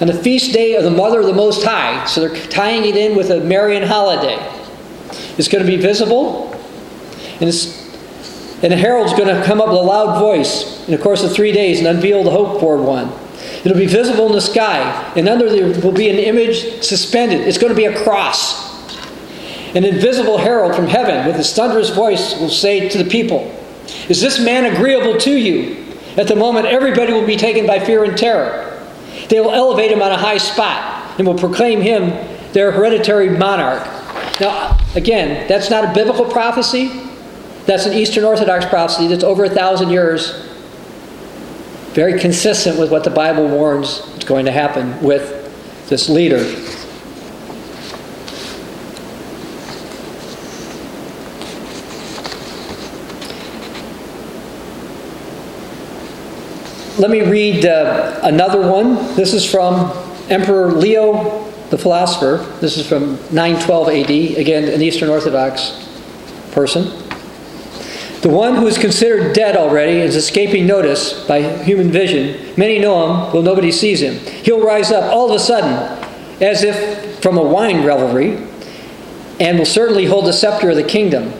on the feast day of the Mother of the Most High. So they're tying it in with a Marian holiday. It's going to be visible. And a herald's going to come up with a loud voice in the course of 3 days and unveil the hoped-for one. It'll be visible in the sky. And under there will be an image suspended. It's going to be a cross. An invisible herald from heaven with his thunderous voice will say to the people, "Is this man agreeable to you?" At the moment, everybody will be taken by fear and terror. They will elevate him on a high spot and will proclaim him their hereditary monarch. Now, again, that's not a biblical prophecy. That's an Eastern Orthodox prophecy that's over 1,000 years. Very consistent with what the Bible warns is going to happen with this leader. Let me read another one. This is from Emperor Leo the philosopher. This is from 912 AD. Again, an Eastern Orthodox person. The one who is considered dead already is escaping notice by human vision. Many know him, though nobody sees him. He'll rise up all of a sudden, as if from a wine revelry, and will certainly hold the scepter of the kingdom.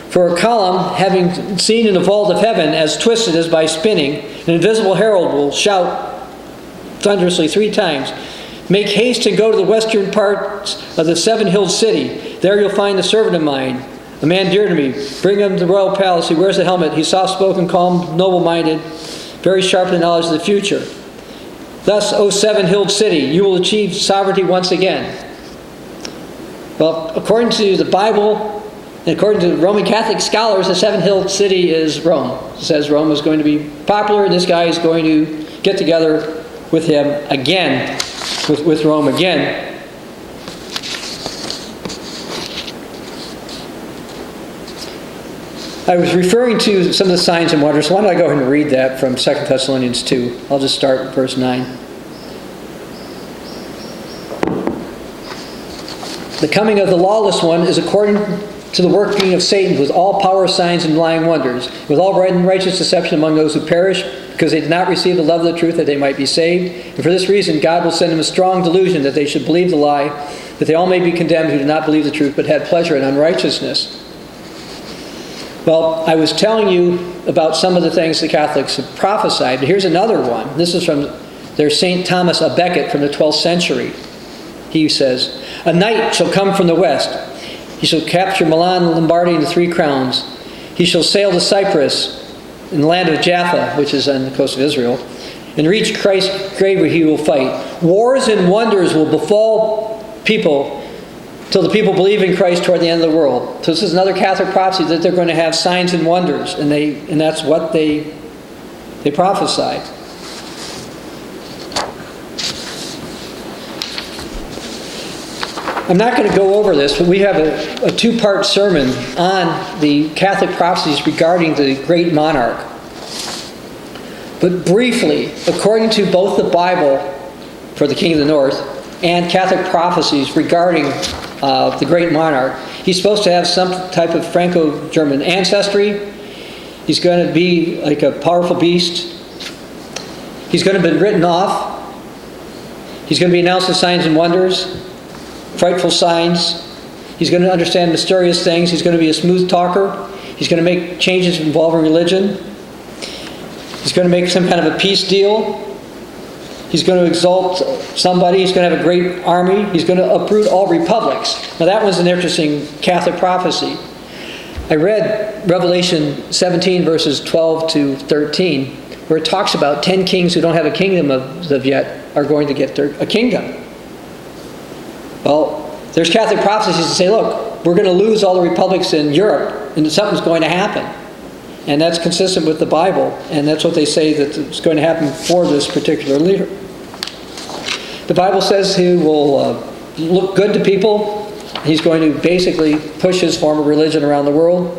For a column, having seen in the vault of heaven as twisted as by spinning, an invisible herald will shout thunderously 3 times, "Make haste and go to the western parts of the seven-hilled city. There you'll find a servant of mine, a man dear to me. Bring him to the royal palace. He wears a helmet. He's soft-spoken, calm, noble-minded, very sharp in knowledge of the future. Thus, O seven-hilled city, you will achieve sovereignty once again." Well, according to the Bible, and according to Roman Catholic scholars, the seven-hilled city is Rome. It says Rome is going to be popular, and this guy is going to get together with him again, with Rome again. I was referring to some of the signs and wonders. Why don't I go ahead and read that from 2 Thessalonians 2. I'll just start at verse 9. The coming of the lawless one is according to the working of Satan with all power, signs, and lying wonders, with all right and righteous deception among those who perish, because they did not receive the love of the truth that they might be saved. And for this reason, God will send them a strong delusion that they should believe the lie, that they all may be condemned who did not believe the truth, but had pleasure in unrighteousness. Well, I was telling you about some of the things the Catholics have prophesied, but here's another one. This is from their St. Thomas à Becket from the 12th century. He says, "A knight shall come from the west. He shall capture Milan, Lombardy, and the 3 crowns. He shall sail to Cyprus, in the land of Jaffa, which is on the coast of Israel, and reach Christ's grave where he will fight. Wars and wonders will befall people till the people believe in Christ toward the end of the world." So this is another Catholic prophecy that they're going to have signs and wonders, and that's what they prophesied. I'm not going to go over this, but we have a 2-part sermon on the Catholic prophecies regarding the Great Monarch. But briefly, according to both the Bible for the King of the North and Catholic prophecies regarding the Great Monarch, he's supposed to have some type of Franco-German ancestry. He's going to be like a powerful beast. He's going to be written off. He's going to be announced as signs and wonders. Frightful signs. He's going to understand mysterious things. He's going to be a smooth talker. He's going to make changes involving religion. He's going to make some kind of a peace deal. He's going to exalt somebody. He's going to have a great army. He's going to uproot all republics. Now that was an interesting Catholic prophecy. I read Revelation 17 verses 12 to 13, where it talks about 10 kings who don't have a kingdom of yet are going to get a kingdom. Well, there's Catholic prophecies that say, look, we're going to lose all the republics in Europe, and something's going to happen. And that's consistent with the Bible. And that's what they say that is going to happen for this particular leader. The Bible says he will look good to people. He's going to basically push his form of religion around the world.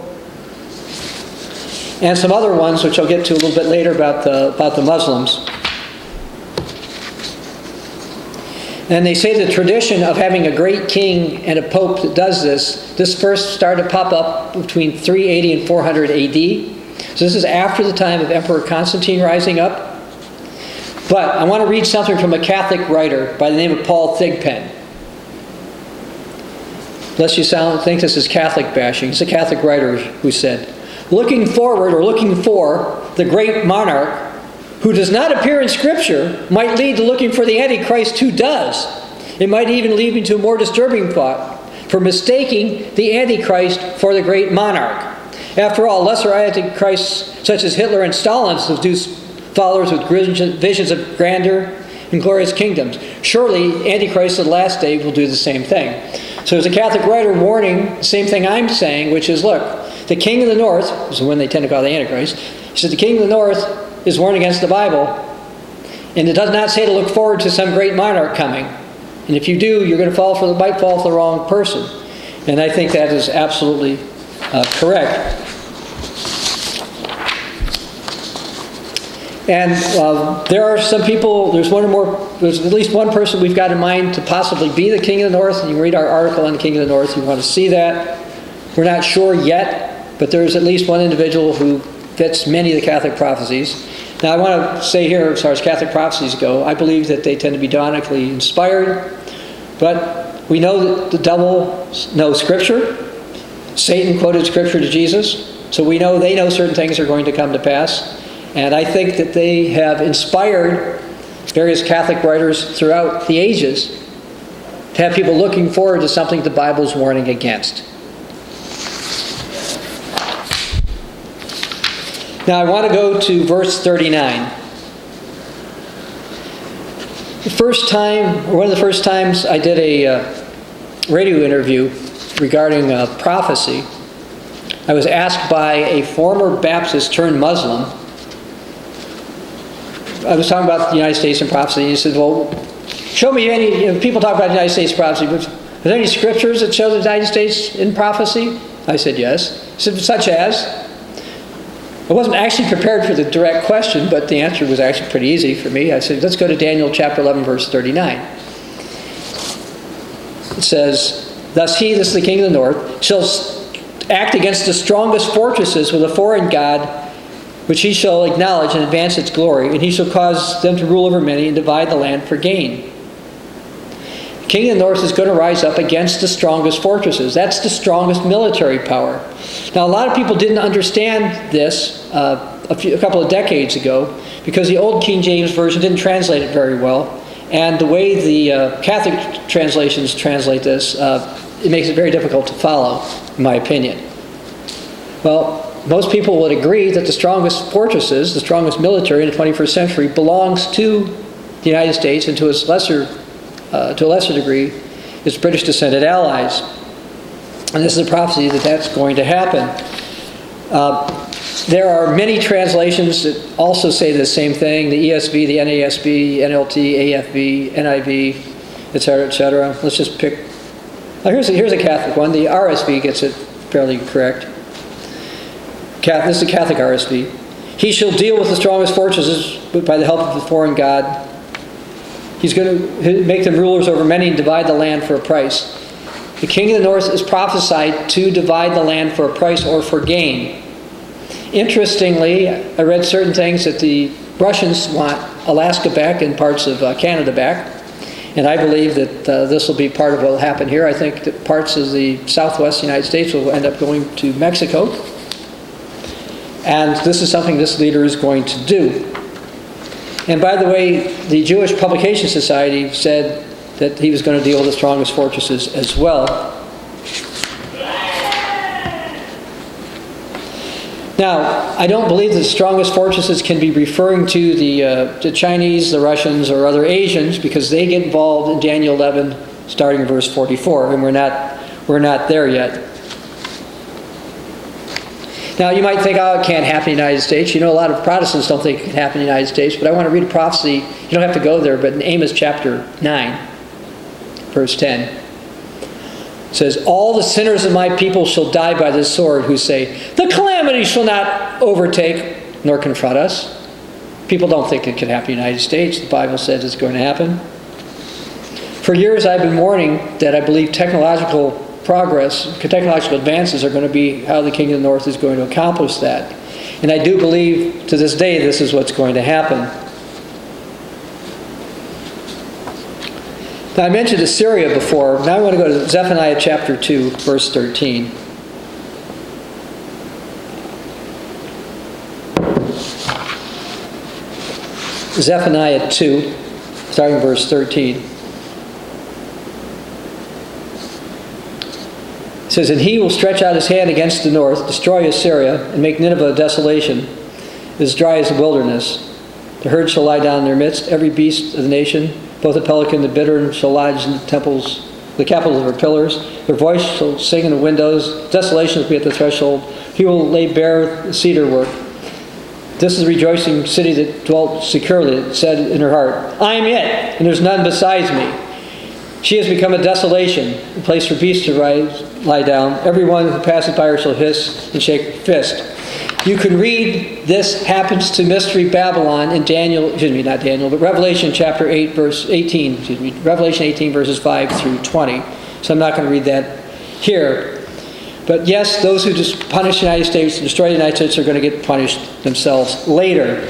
And some other ones, which I'll get to a little bit later, about the Muslims. And they say the tradition of having a great king and a pope that does this first started to pop up between 380 and 400 AD. So this is after the time of Emperor Constantine rising up. But I want to read something from a Catholic writer by the name of Paul Thigpen. Lest you think this is Catholic bashing. He's a Catholic writer who said, looking forward or looking for the great monarch who does not appear in Scripture might lead to looking for the Antichrist who does. It might even lead me to a more disturbing thought, for mistaking the Antichrist for the great monarch. After all, lesser Antichrists such as Hitler and Stalin seduce followers with visions of grandeur and glorious kingdoms. Surely, Antichrist of the last day will do the same thing. So there's a Catholic writer warning the same thing I'm saying, which is, look, the king of the north, this is when they tend to call the Antichrist, he said the king of the north is warned against the Bible, and it does not say to look forward to some great monarch coming. And if you do, you're going to might fall for the wrong person. And I think that is absolutely correct. And there are some people, there's at least one person we've got in mind to possibly be the king of the north. You can read our article on the king of the north if you want to see that. We're not sure yet, but there's at least one individual who fits many of the Catholic prophecies. Now I want to say here, as far as Catholic prophecies go, I believe that they tend to be dogmatically inspired, but we know that the devil knows Scripture. Satan quoted Scripture to Jesus, so we know they know certain things are going to come to pass. And I think that they have inspired various Catholic writers throughout the ages to have people looking forward to something the Bible is warning against. Now I want to go to verse 39. One of the first times I did a radio interview regarding prophecy, I was asked by a former Baptist turned Muslim. I was talking about the United States and prophecy, and he said, well, show me any, people talk about the United States prophecy, but are there any scriptures that show the United States in prophecy? I said, yes. He said, such as? I wasn't actually prepared for the direct question, but the answer was actually pretty easy for me. I said, let's go to Daniel chapter 11, verse 39. It says, thus he, this is the king of the north, shall act against the strongest fortresses with a foreign god, which he shall acknowledge and advance its glory, and he shall cause them to rule over many and divide the land for gain. The king of the north is going to rise up against the strongest fortresses. That's the strongest military power. Now, a lot of people didn't understand this a couple of decades ago because the old King James Version didn't translate it very well. And the way the Catholic translations translate this, it makes it very difficult to follow, in my opinion. Well, most people would agree that the strongest fortresses, the strongest military in the 21st century belongs to the United States and to a lesser degree, its British descended allies. And this is a prophecy that that's going to happen. There are many translations that also say the same thing, the ESV, the NASB, NLT, AFB, NIV, etc., etc. Let's just pick. Here's a Catholic one. The RSV gets it fairly correct. This is a Catholic RSV. He shall deal with the strongest fortresses by the help of the foreign god. He's going to make them rulers over many and divide the land for a price. The king of the north is prophesied to divide the land for a price or for gain. Interestingly, I read certain things that the Russians want Alaska back and parts of Canada back. And I believe that this will be part of what will happen here. I think that parts of the southwest United States will end up going to Mexico. And this is something this leader is going to do. And by the way, the Jewish Publication Society said that he was going to deal with the strongest fortresses as well. Now, I don't believe that the strongest fortresses can be referring to the Chinese, the Russians, or other Asians, because they get involved in Daniel 11, starting in verse 44, and we're not there yet. Now, you might think, oh, it can't happen in the United States. You know, a lot of Protestants don't think it can happen in the United States, but I want to read a prophecy. You don't have to go there, but in Amos chapter 9, verse 10, it says, all the sinners of my people shall die by the sword who say, the calamity shall not overtake nor confront us. People don't think it can happen in the United States. The Bible says it's going to happen. For years I've been warning that I believe technological progress, technological advances are going to be how the King of the North is going to accomplish that. And I do believe to this day this is what's going to happen. Now I mentioned Assyria before. Now I want to go to Zephaniah chapter 2, verse 13. Zephaniah 2, starting verse 13. It says, and he will stretch out his hand against the north, destroy Assyria, and make Nineveh a desolation, as dry as the wilderness. The herd shall lie down in their midst, every beast of the nation, both the pelican and the bittern shall lodge in the temples, the capitals of her pillars. Their voice shall sing in the windows, desolation will be at the threshold. He will lay bare the cedar work. This is the rejoicing city that dwelt securely, that said in her heart, I am it, and there's none besides me. She has become a desolation, a place for beasts to lie down. Everyone who passes by her shall hiss and shake fist. You can read this happens to Mystery Babylon in Revelation chapter 8, verse 18. Revelation 18, verses 5 through 20. So I'm not going to read that here. But yes, those who just punish the United States and destroy the United States are going to get punished themselves later.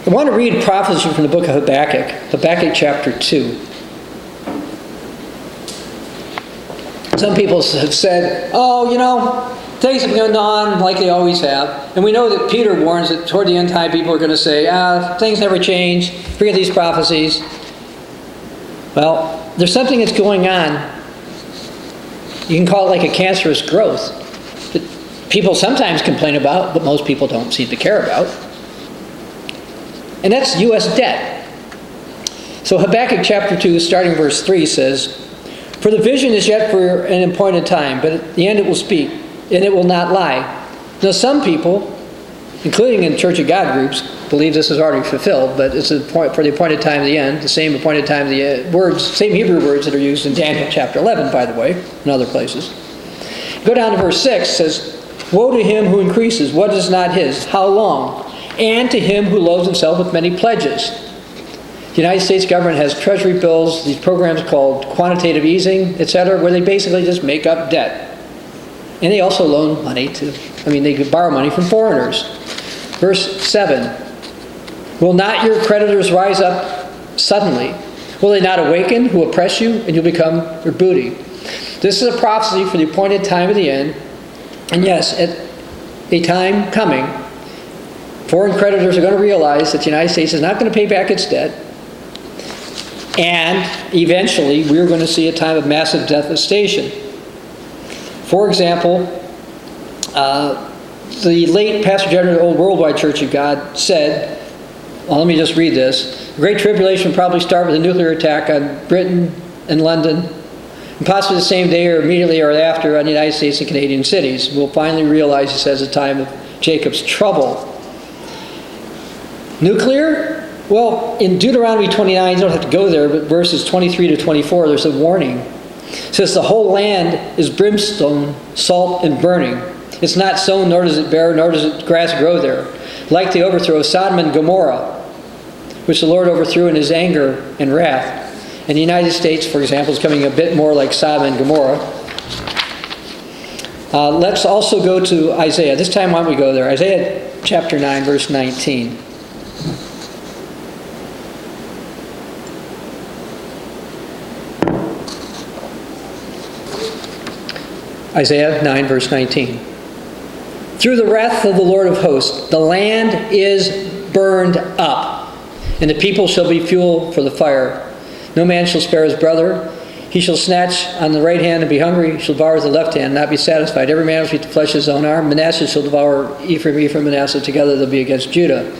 I want to read prophecy from the book of Habakkuk chapter 2. Some people have said, oh, you know, things have gone on like they always have. And we know that Peter warns that toward the end time people are going to say, things never change, forget these prophecies. Well, there's something that's going on. You can call it like a cancerous growth that people sometimes complain about, but most people don't seem to care about. And that's U.S. debt. So Habakkuk chapter 2, starting verse 3 says, for the vision is yet for an appointed time, but at the end it will speak, and it will not lie. Now some people, including in Church of God groups, believe this is already fulfilled, but it's for the appointed time of the end, the same appointed time of the words, same Hebrew words that are used in Daniel chapter 11, by the way, and other places. Go down to verse 6, it says, woe to him who increases what is not his, how long? And to him who loads himself with many pledges. The United States government has treasury bills, these programs called quantitative easing, etc., where they basically just make up debt. And they also loan money they could borrow money from foreigners. Verse 7, will not your creditors rise up suddenly? Will they not awaken who oppress you, and you'll become their booty? This is a prophecy for the appointed time of the end. And yes, at a time coming, foreign creditors are going to realize that the United States is not going to pay back its debt. And eventually, we're going to see a time of massive devastation. For example, the late Pastor General of the Old Worldwide Church of God said, well, let me just read this. The Great Tribulation will probably start with a nuclear attack on Britain and London, and possibly the same day or immediately or after on the United States and Canadian cities. We'll finally realize this as a time of Jacob's trouble. Nuclear? Well, in Deuteronomy 29, you don't have to go there, but verses 23 to 24, there's a warning. It says, the whole land is brimstone, salt, and burning. It's not sown, nor does it bear, nor does it grass grow there. Like the overthrow of Sodom and Gomorrah, which the Lord overthrew in his anger and wrath. And the United States, for example, is coming a bit more like Sodom and Gomorrah. Let's also go to Isaiah. This time, why don't we go there? Isaiah chapter 9, verse 19. Isaiah 9, verse 19. Through the wrath of the Lord of hosts, the land is burned up, and the people shall be fuel for the fire. No man shall spare his brother. He shall snatch on the right hand and be hungry. He shall devour with the left hand and not be satisfied. Every man will eat the flesh of his own arm. Manasseh shall devour Ephraim, Manasseh. Together they'll be against Judah.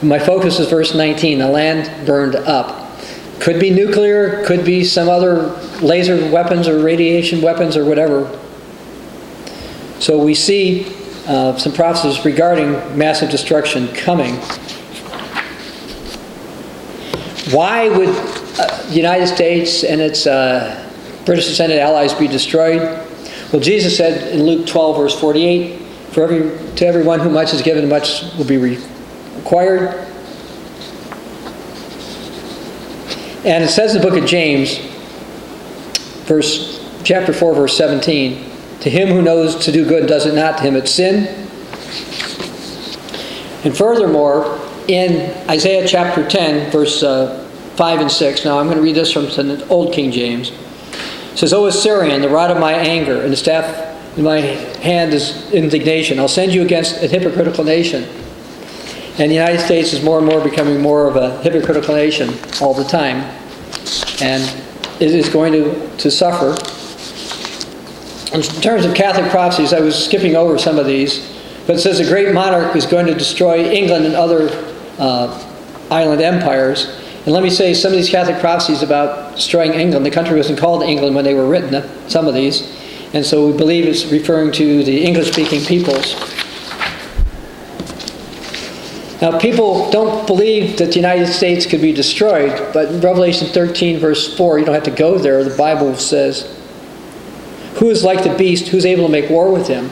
My focus is verse 19, the land burned up. Could be nuclear, could be some other laser weapons or radiation weapons or whatever. So we see some prophecies regarding massive destruction coming. Why would the United States and its British descendant allies be destroyed? Well, Jesus said in Luke 12, verse 48, to everyone who much is given, much will be required. And it says in the book of James, chapter 4, verse 17, to him who knows to do good and does it not, to him it's sin. And furthermore, in Isaiah chapter 10, verse 5 and 6, now I'm going to read this from the Old King James. It says, O Assyrian, the rod of my anger, and the staff in my hand is indignation. I'll send you against a hypocritical nation. And the United States is more and more becoming more of a hypocritical nation all the time. And it is going to suffer. In terms of Catholic prophecies, I was skipping over some of these. But it says the Great Monarch is going to destroy England and other island empires. And let me say, some of these Catholic prophecies about destroying England, the country wasn't called England when they were written, some of these. And so we believe it's referring to the English-speaking peoples. Now, people don't believe that the United States could be destroyed, but in Revelation 13, verse 4, you don't have to go there, the Bible says, who is like the beast, who's able to make war with him?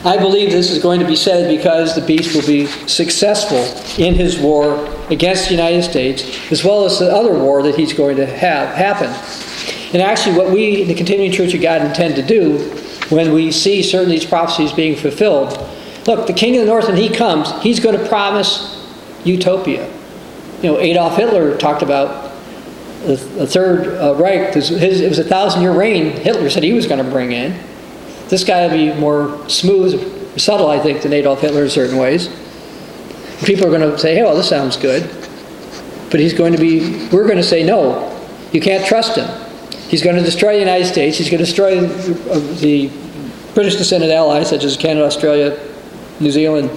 I believe this is going to be said because the beast will be successful in his war against the United States, as well as the other war that he's going to have happen. And actually what we, the Continuing Church of God, intend to do when we see certain of these prophecies being fulfilled, look, the King of the North, when he comes, he's going to promise utopia. You know, Adolf Hitler talked about the Third Reich. It was a 1,000-year reign Hitler said he was going to bring in. This guy will be more smooth, subtle, I think, than Adolf Hitler in certain ways. People are going to say, hey, well, this sounds good. But we're going to say, no, you can't trust him. He's going to destroy the United States. He's going to destroy the British descendant allies, such as Canada, Australia, New Zealand,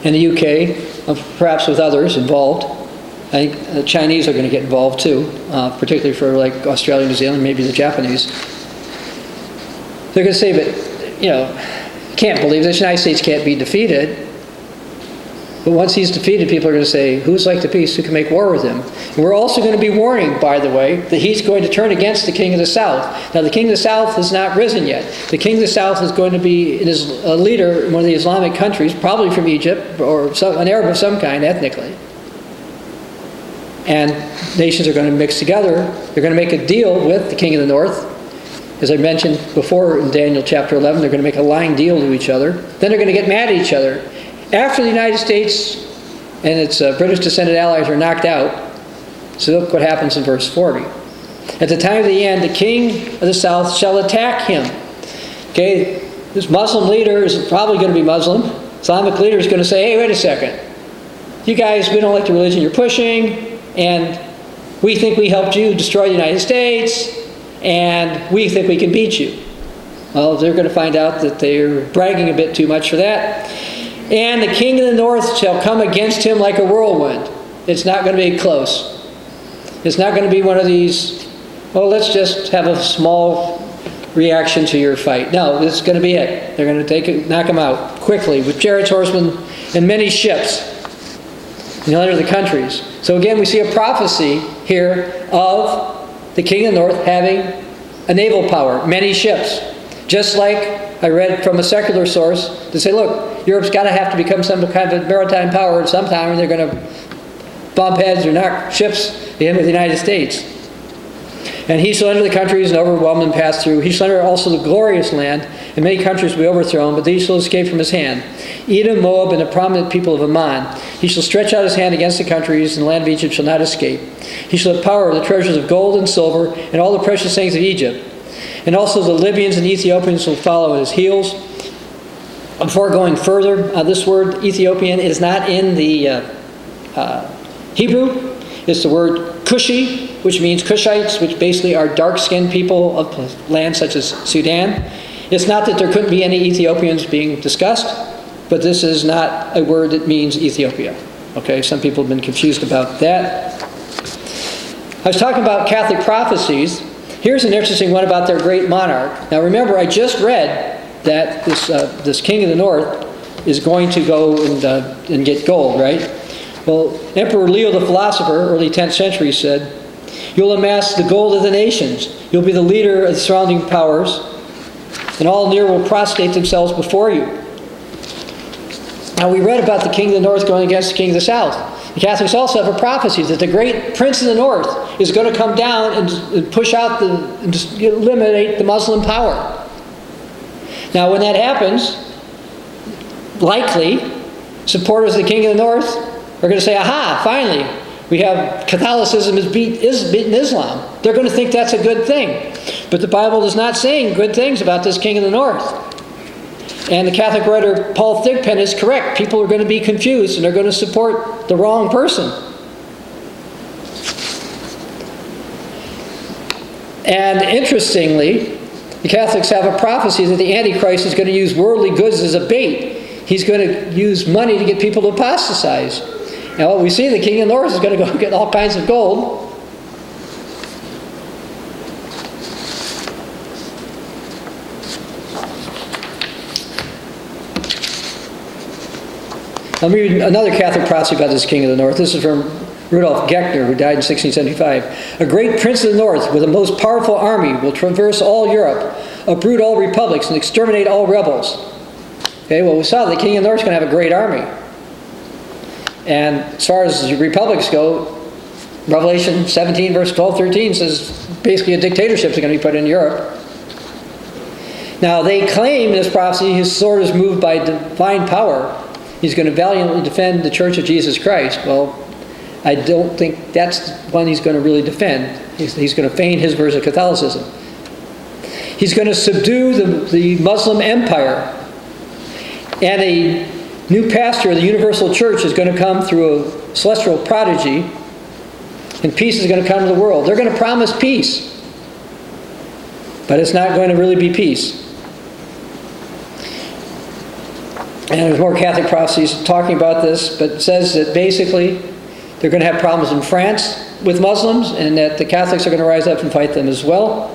and the UK, perhaps with others involved. I think the Chinese are going to get involved too, particularly for like Australia, New Zealand, maybe the Japanese. They're going to say, but, you know, can't believe this. The United States can't be defeated. But once he's defeated, people are going to say, who's like the beast who can make war with him? And we're also going to be warning, by the way, that he's going to turn against the King of the South. Now, the King of the South has not risen yet. The King of the South is going to be a leader in one of the Islamic countries, probably from Egypt, or an Arab of some kind, ethnically. And nations are going to mix together. They're going to make a deal with the King of the North. As I mentioned before in Daniel chapter 11, they're going to make a lying deal to each other. Then they're going to get mad at each other. After the United States and its British descendant allies are knocked out, so look what happens in verse 40. At the time of the end, the king of the south shall attack him. Okay, this Muslim leader is probably going to be Muslim. Islamic leader is going to say, hey, wait a second. You guys, we don't like the religion you're pushing, and we think we helped you destroy the United States, and we think we can beat you. Well, they're going to find out that they're bragging a bit too much for that. And the king of the north shall come against him like a whirlwind. It's not going to be close. It's not going to be one of these, well, let's just have a small reaction to your fight. No, this is going to be it. They're going to knock him out quickly with chariots, horsemen, and many ships. And he'll enter the countries. So again, we see a prophecy here of the king of the north having a naval power, many ships. Just like I read from a secular source to say, look, Europe's got to have to become some kind of a maritime power at some time, and they're going to bump heads or knock ships in with the United States. And he shall enter the countries and overwhelm and pass through. He shall enter also the glorious land, and many countries will be overthrown, but these shall escape from his hand. Edom, Moab, and the prominent people of Ammon. He shall stretch out his hand against the countries, and the land of Egypt shall not escape. He shall have power of the treasures of gold and silver, and all the precious things of Egypt. And also the Libyans and Ethiopians will follow at his heels. Before going further, this word Ethiopian is not in the Hebrew. It's the word Cushi, which means Cushites, which basically are dark-skinned people of lands such as Sudan. It's not that there couldn't be any Ethiopians being discussed, but this is not a word that means Ethiopia. Okay, some people have been confused about that. I was talking about Catholic prophecies. Here's an interesting one about their great monarch. Now remember, I just read that this king of the north is going to go and get gold, right? Well, Emperor Leo the philosopher, early 10th century, said, "You'll amass the gold of the nations. You'll be the leader of the surrounding powers, and all near will prostrate themselves before you." Now we read about the king of the north going against the king of the south. The Catholics also have a prophecy that the great prince of the north is going to come down and push out and just eliminate the Muslim power. Now when that happens, likely supporters of the king of the north are going to say, "Aha, finally, we have Catholicism has beaten Islam." They're going to think that's a good thing. But the Bible is not saying good things about this king of the north. And the Catholic writer Paul Thigpen is correct. People are going to be confused and they're going to support the wrong person. And interestingly, the Catholics have a prophecy that the Antichrist is going to use worldly goods as a bait. He's going to use money to get people to apostatize. Now what we see, the king of the north is going to go get all kinds of gold. Let me read another Catholic prophecy about this king of the north. This is from Rudolf Gechner, who died in 1675. "A great prince of the north with a most powerful army will traverse all Europe, uproot all republics, and exterminate all rebels." Okay, well we saw the king of the north is going to have a great army. And as far as the republics go, Revelation 17 verse 12, 13 says basically a dictatorship is going to be put in Europe. Now they claim in this prophecy his sword is moved by divine power. He's going to valiantly defend the Church of Jesus Christ. Well, I don't think that's one he's going to really defend. He's going to feign his version of Catholicism. He's going to subdue the Muslim empire. And a new pastor of the universal church is going to come through a celestial prodigy, and peace is going to come to the world. They're going to promise peace, but it's not going to really be peace. And there's more Catholic prophecies talking about this, but it says that basically they're going to have problems in France with Muslims, and that the Catholics are going to rise up and fight them as well.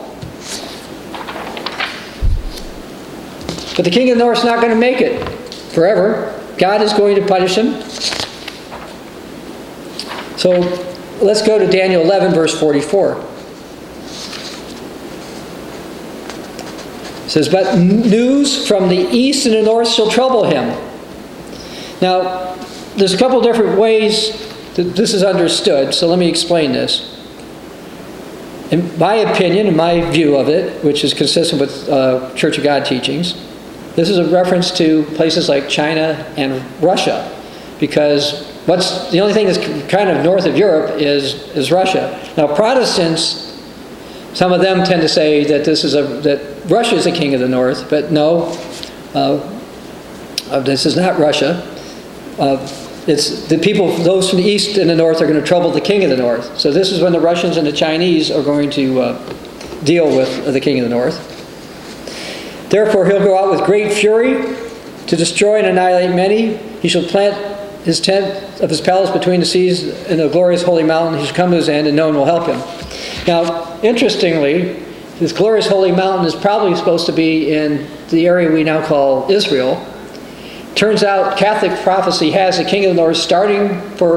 But the king of the north is not going to make it forever. God is going to punish him. So let's go to Daniel 11 verse 44. It says, "But news from the east and the north shall trouble him." Now, there's a couple different ways that this is understood, so let me explain this. In my opinion, in my view of it, which is consistent with Church of God teachings, this is a reference to places like China and Russia, because the only thing that's kind of north of Europe is Russia. Now, Protestants, some of them tend to say that that Russia is the king of the north, but no, this is not Russia. It's the people, those from the east and the north, are going to trouble the king of the north. So this is when the Russians and the Chinese are going to deal with the king of the north. "Therefore he'll go out with great fury to destroy and annihilate many. He shall plant his tent of his palace between the seas and the glorious holy mountain. He shall come to his end, and no one will help him." Now, interestingly, this glorious holy mountain is probably supposed to be in the area we now call Israel. Turns out Catholic prophecy has the king of the north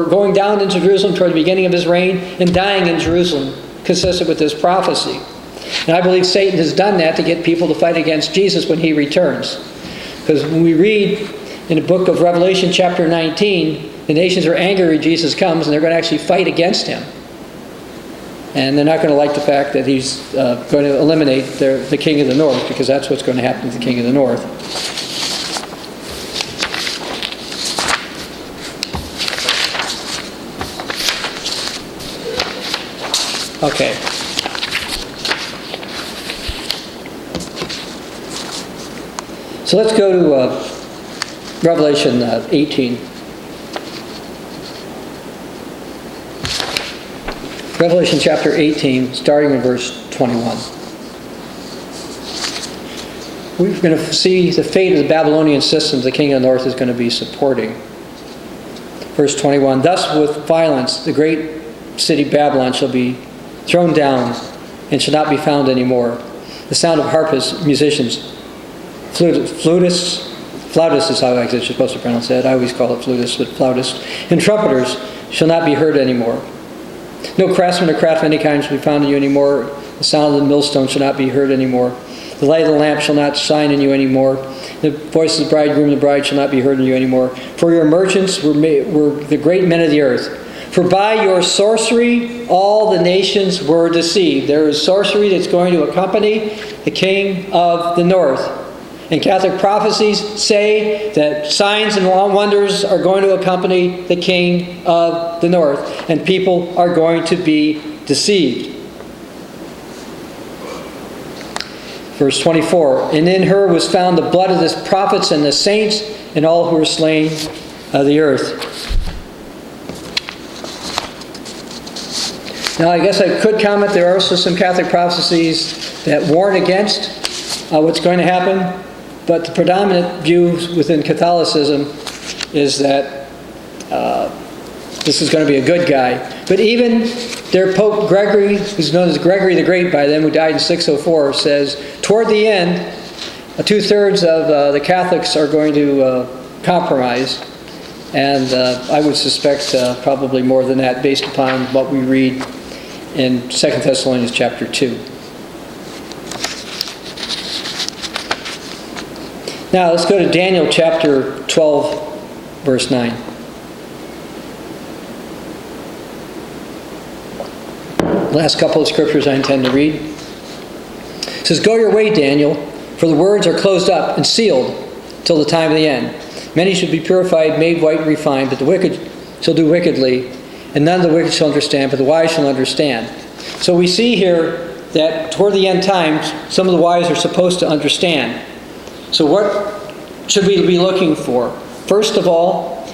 going down into Jerusalem toward the beginning of his reign and dying in Jerusalem, consistent with this prophecy. And I believe Satan has done that to get people to fight against Jesus when he returns. Because when we read in the book of Revelation chapter 19, the nations are angry when Jesus comes, and they're going to actually fight against him. And they're not going to like the fact that he's going to eliminate the king of the north, because that's what's going to happen to the king of the north. Okay. So let's go to Revelation 18. Revelation chapter 18, starting in verse 21. We're going to see the fate of the Babylonian systems the king of the north is going to be supporting. Verse 21, "Thus with violence the great city Babylon shall be thrown down, and shall not be found any more. The sound of harpists, musicians, flautists is how I guess you're supposed to pronounce that. I always call it flutists, but flautists, and trumpeters shall not be heard anymore. No craftsman or craft of any kind shall be found in you anymore. The sound of the millstone shall not be heard anymore. The light of the lamp shall not shine in you anymore. The voice of the bridegroom and the bride shall not be heard in you anymore. For your merchants were the great men of the earth. For by your sorcery all the nations were deceived. There is sorcery that's going to accompany the king of the north. And Catholic prophecies say that signs and wonders are going to accompany the king of the north. And people are going to be deceived. Verse 24, and in her was found the blood of the prophets and the saints and all who were slain of the earth. Now I guess I could comment, there are also some Catholic prophecies that warn against what's going to happen, but the predominant view within Catholicism is that this is going to be a good guy. But even their Pope Gregory, who's known as Gregory the Great by them, who died in 604, says toward the end, 2/3 of the Catholics are going to compromise. And I would suspect probably more than that based upon what we read in 2 Thessalonians chapter 2. Now let's go to Daniel chapter 12, verse 9. Last couple of scriptures I intend to read. It says, go your way, Daniel, for the words are closed up and sealed till the time of the end. Many should be purified, made white and refined, but the wicked shall do wickedly, and none of the wicked shall understand, but the wise shall understand. So we see here that toward the end times, some of the wise are supposed to understand. So what should we be looking for? First of all,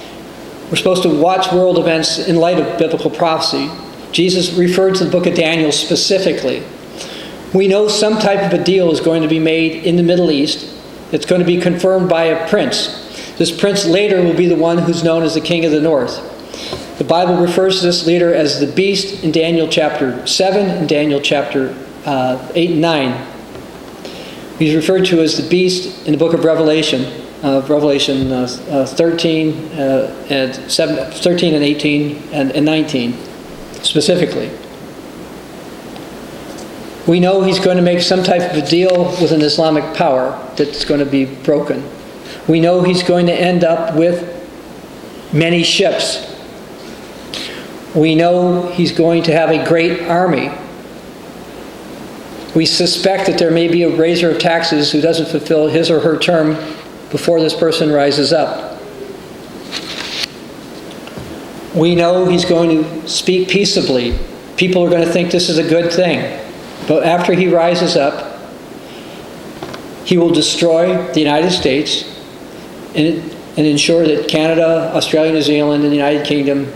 we're supposed to watch world events in light of biblical prophecy. Jesus referred to the book of Daniel specifically. We know some type of a deal is going to be made in the Middle East. It's going to be confirmed by a prince. This prince later will be the one who's known as the king of the north. The Bible refers to this leader as the beast in Daniel chapter 7 and Daniel chapter 8 and 9. He's referred to as the beast in the book of Revelation, Revelation 13 and 18 and 19 specifically. We know he's going to make some type of a deal with an Islamic power that's going to be broken. We know he's going to end up with many ships. We know he's going to have a great army. We suspect that there may be a raiser of taxes who doesn't fulfill his or her term before this person rises up. We know he's going to speak peaceably. People are going to think this is a good thing. But after he rises up, he will destroy the United States and ensure that Canada, Australia, New Zealand, and the United Kingdom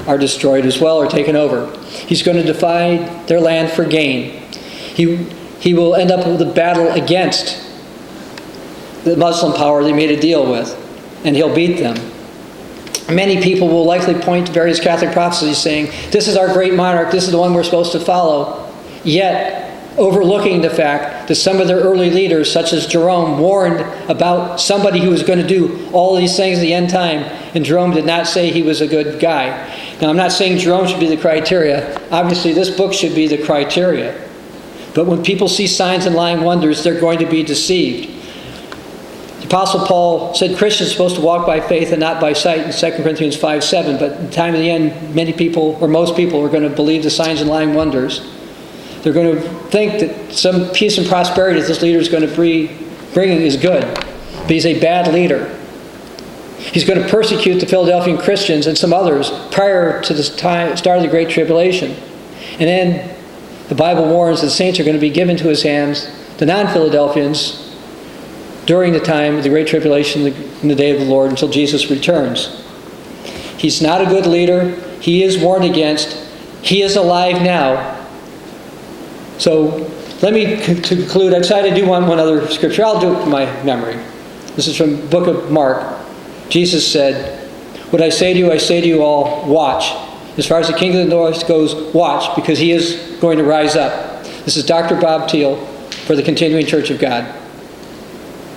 are destroyed as well or taken over. He's going to divide their land for gain. He will end up with a battle against the Muslim power they made a deal with, and he'll beat them. Many people will likely point to various Catholic prophecies saying, this is our great monarch, this is the one we're supposed to follow, yet overlooking the fact that some of their early leaders, such as Jerome, warned about somebody who was going to do all these things at the end time, and Jerome did not say he was a good guy. Now, I'm not saying Jerome should be the criteria. Obviously, this book should be the criteria. But when people see signs and lying wonders, they're going to be deceived. The Apostle Paul said Christians are supposed to walk by faith and not by sight in 2 Corinthians 5:7. But at the time of the end, many people, or most people, are going to believe the signs and lying wonders. They're going to think that some peace and prosperity that this leader is going to bring is good. But he's a bad leader. He's going to persecute the Philadelphian Christians and some others prior to the start of the Great Tribulation. And then the Bible warns that the saints are going to be given to his hands, the non-Philadelphians, during the time of the Great Tribulation in the day of the Lord until Jesus returns. He's not a good leader. He is warned against. He is alive now. So let me conclude. I decided to do one other scripture. I'll do it from my memory. This is from the book of Mark. Jesus said, what I say to you all, watch. As far as the king of the north goes, watch, because he is going to rise up. This is Dr. Bob Thiel for the Continuing Church of God.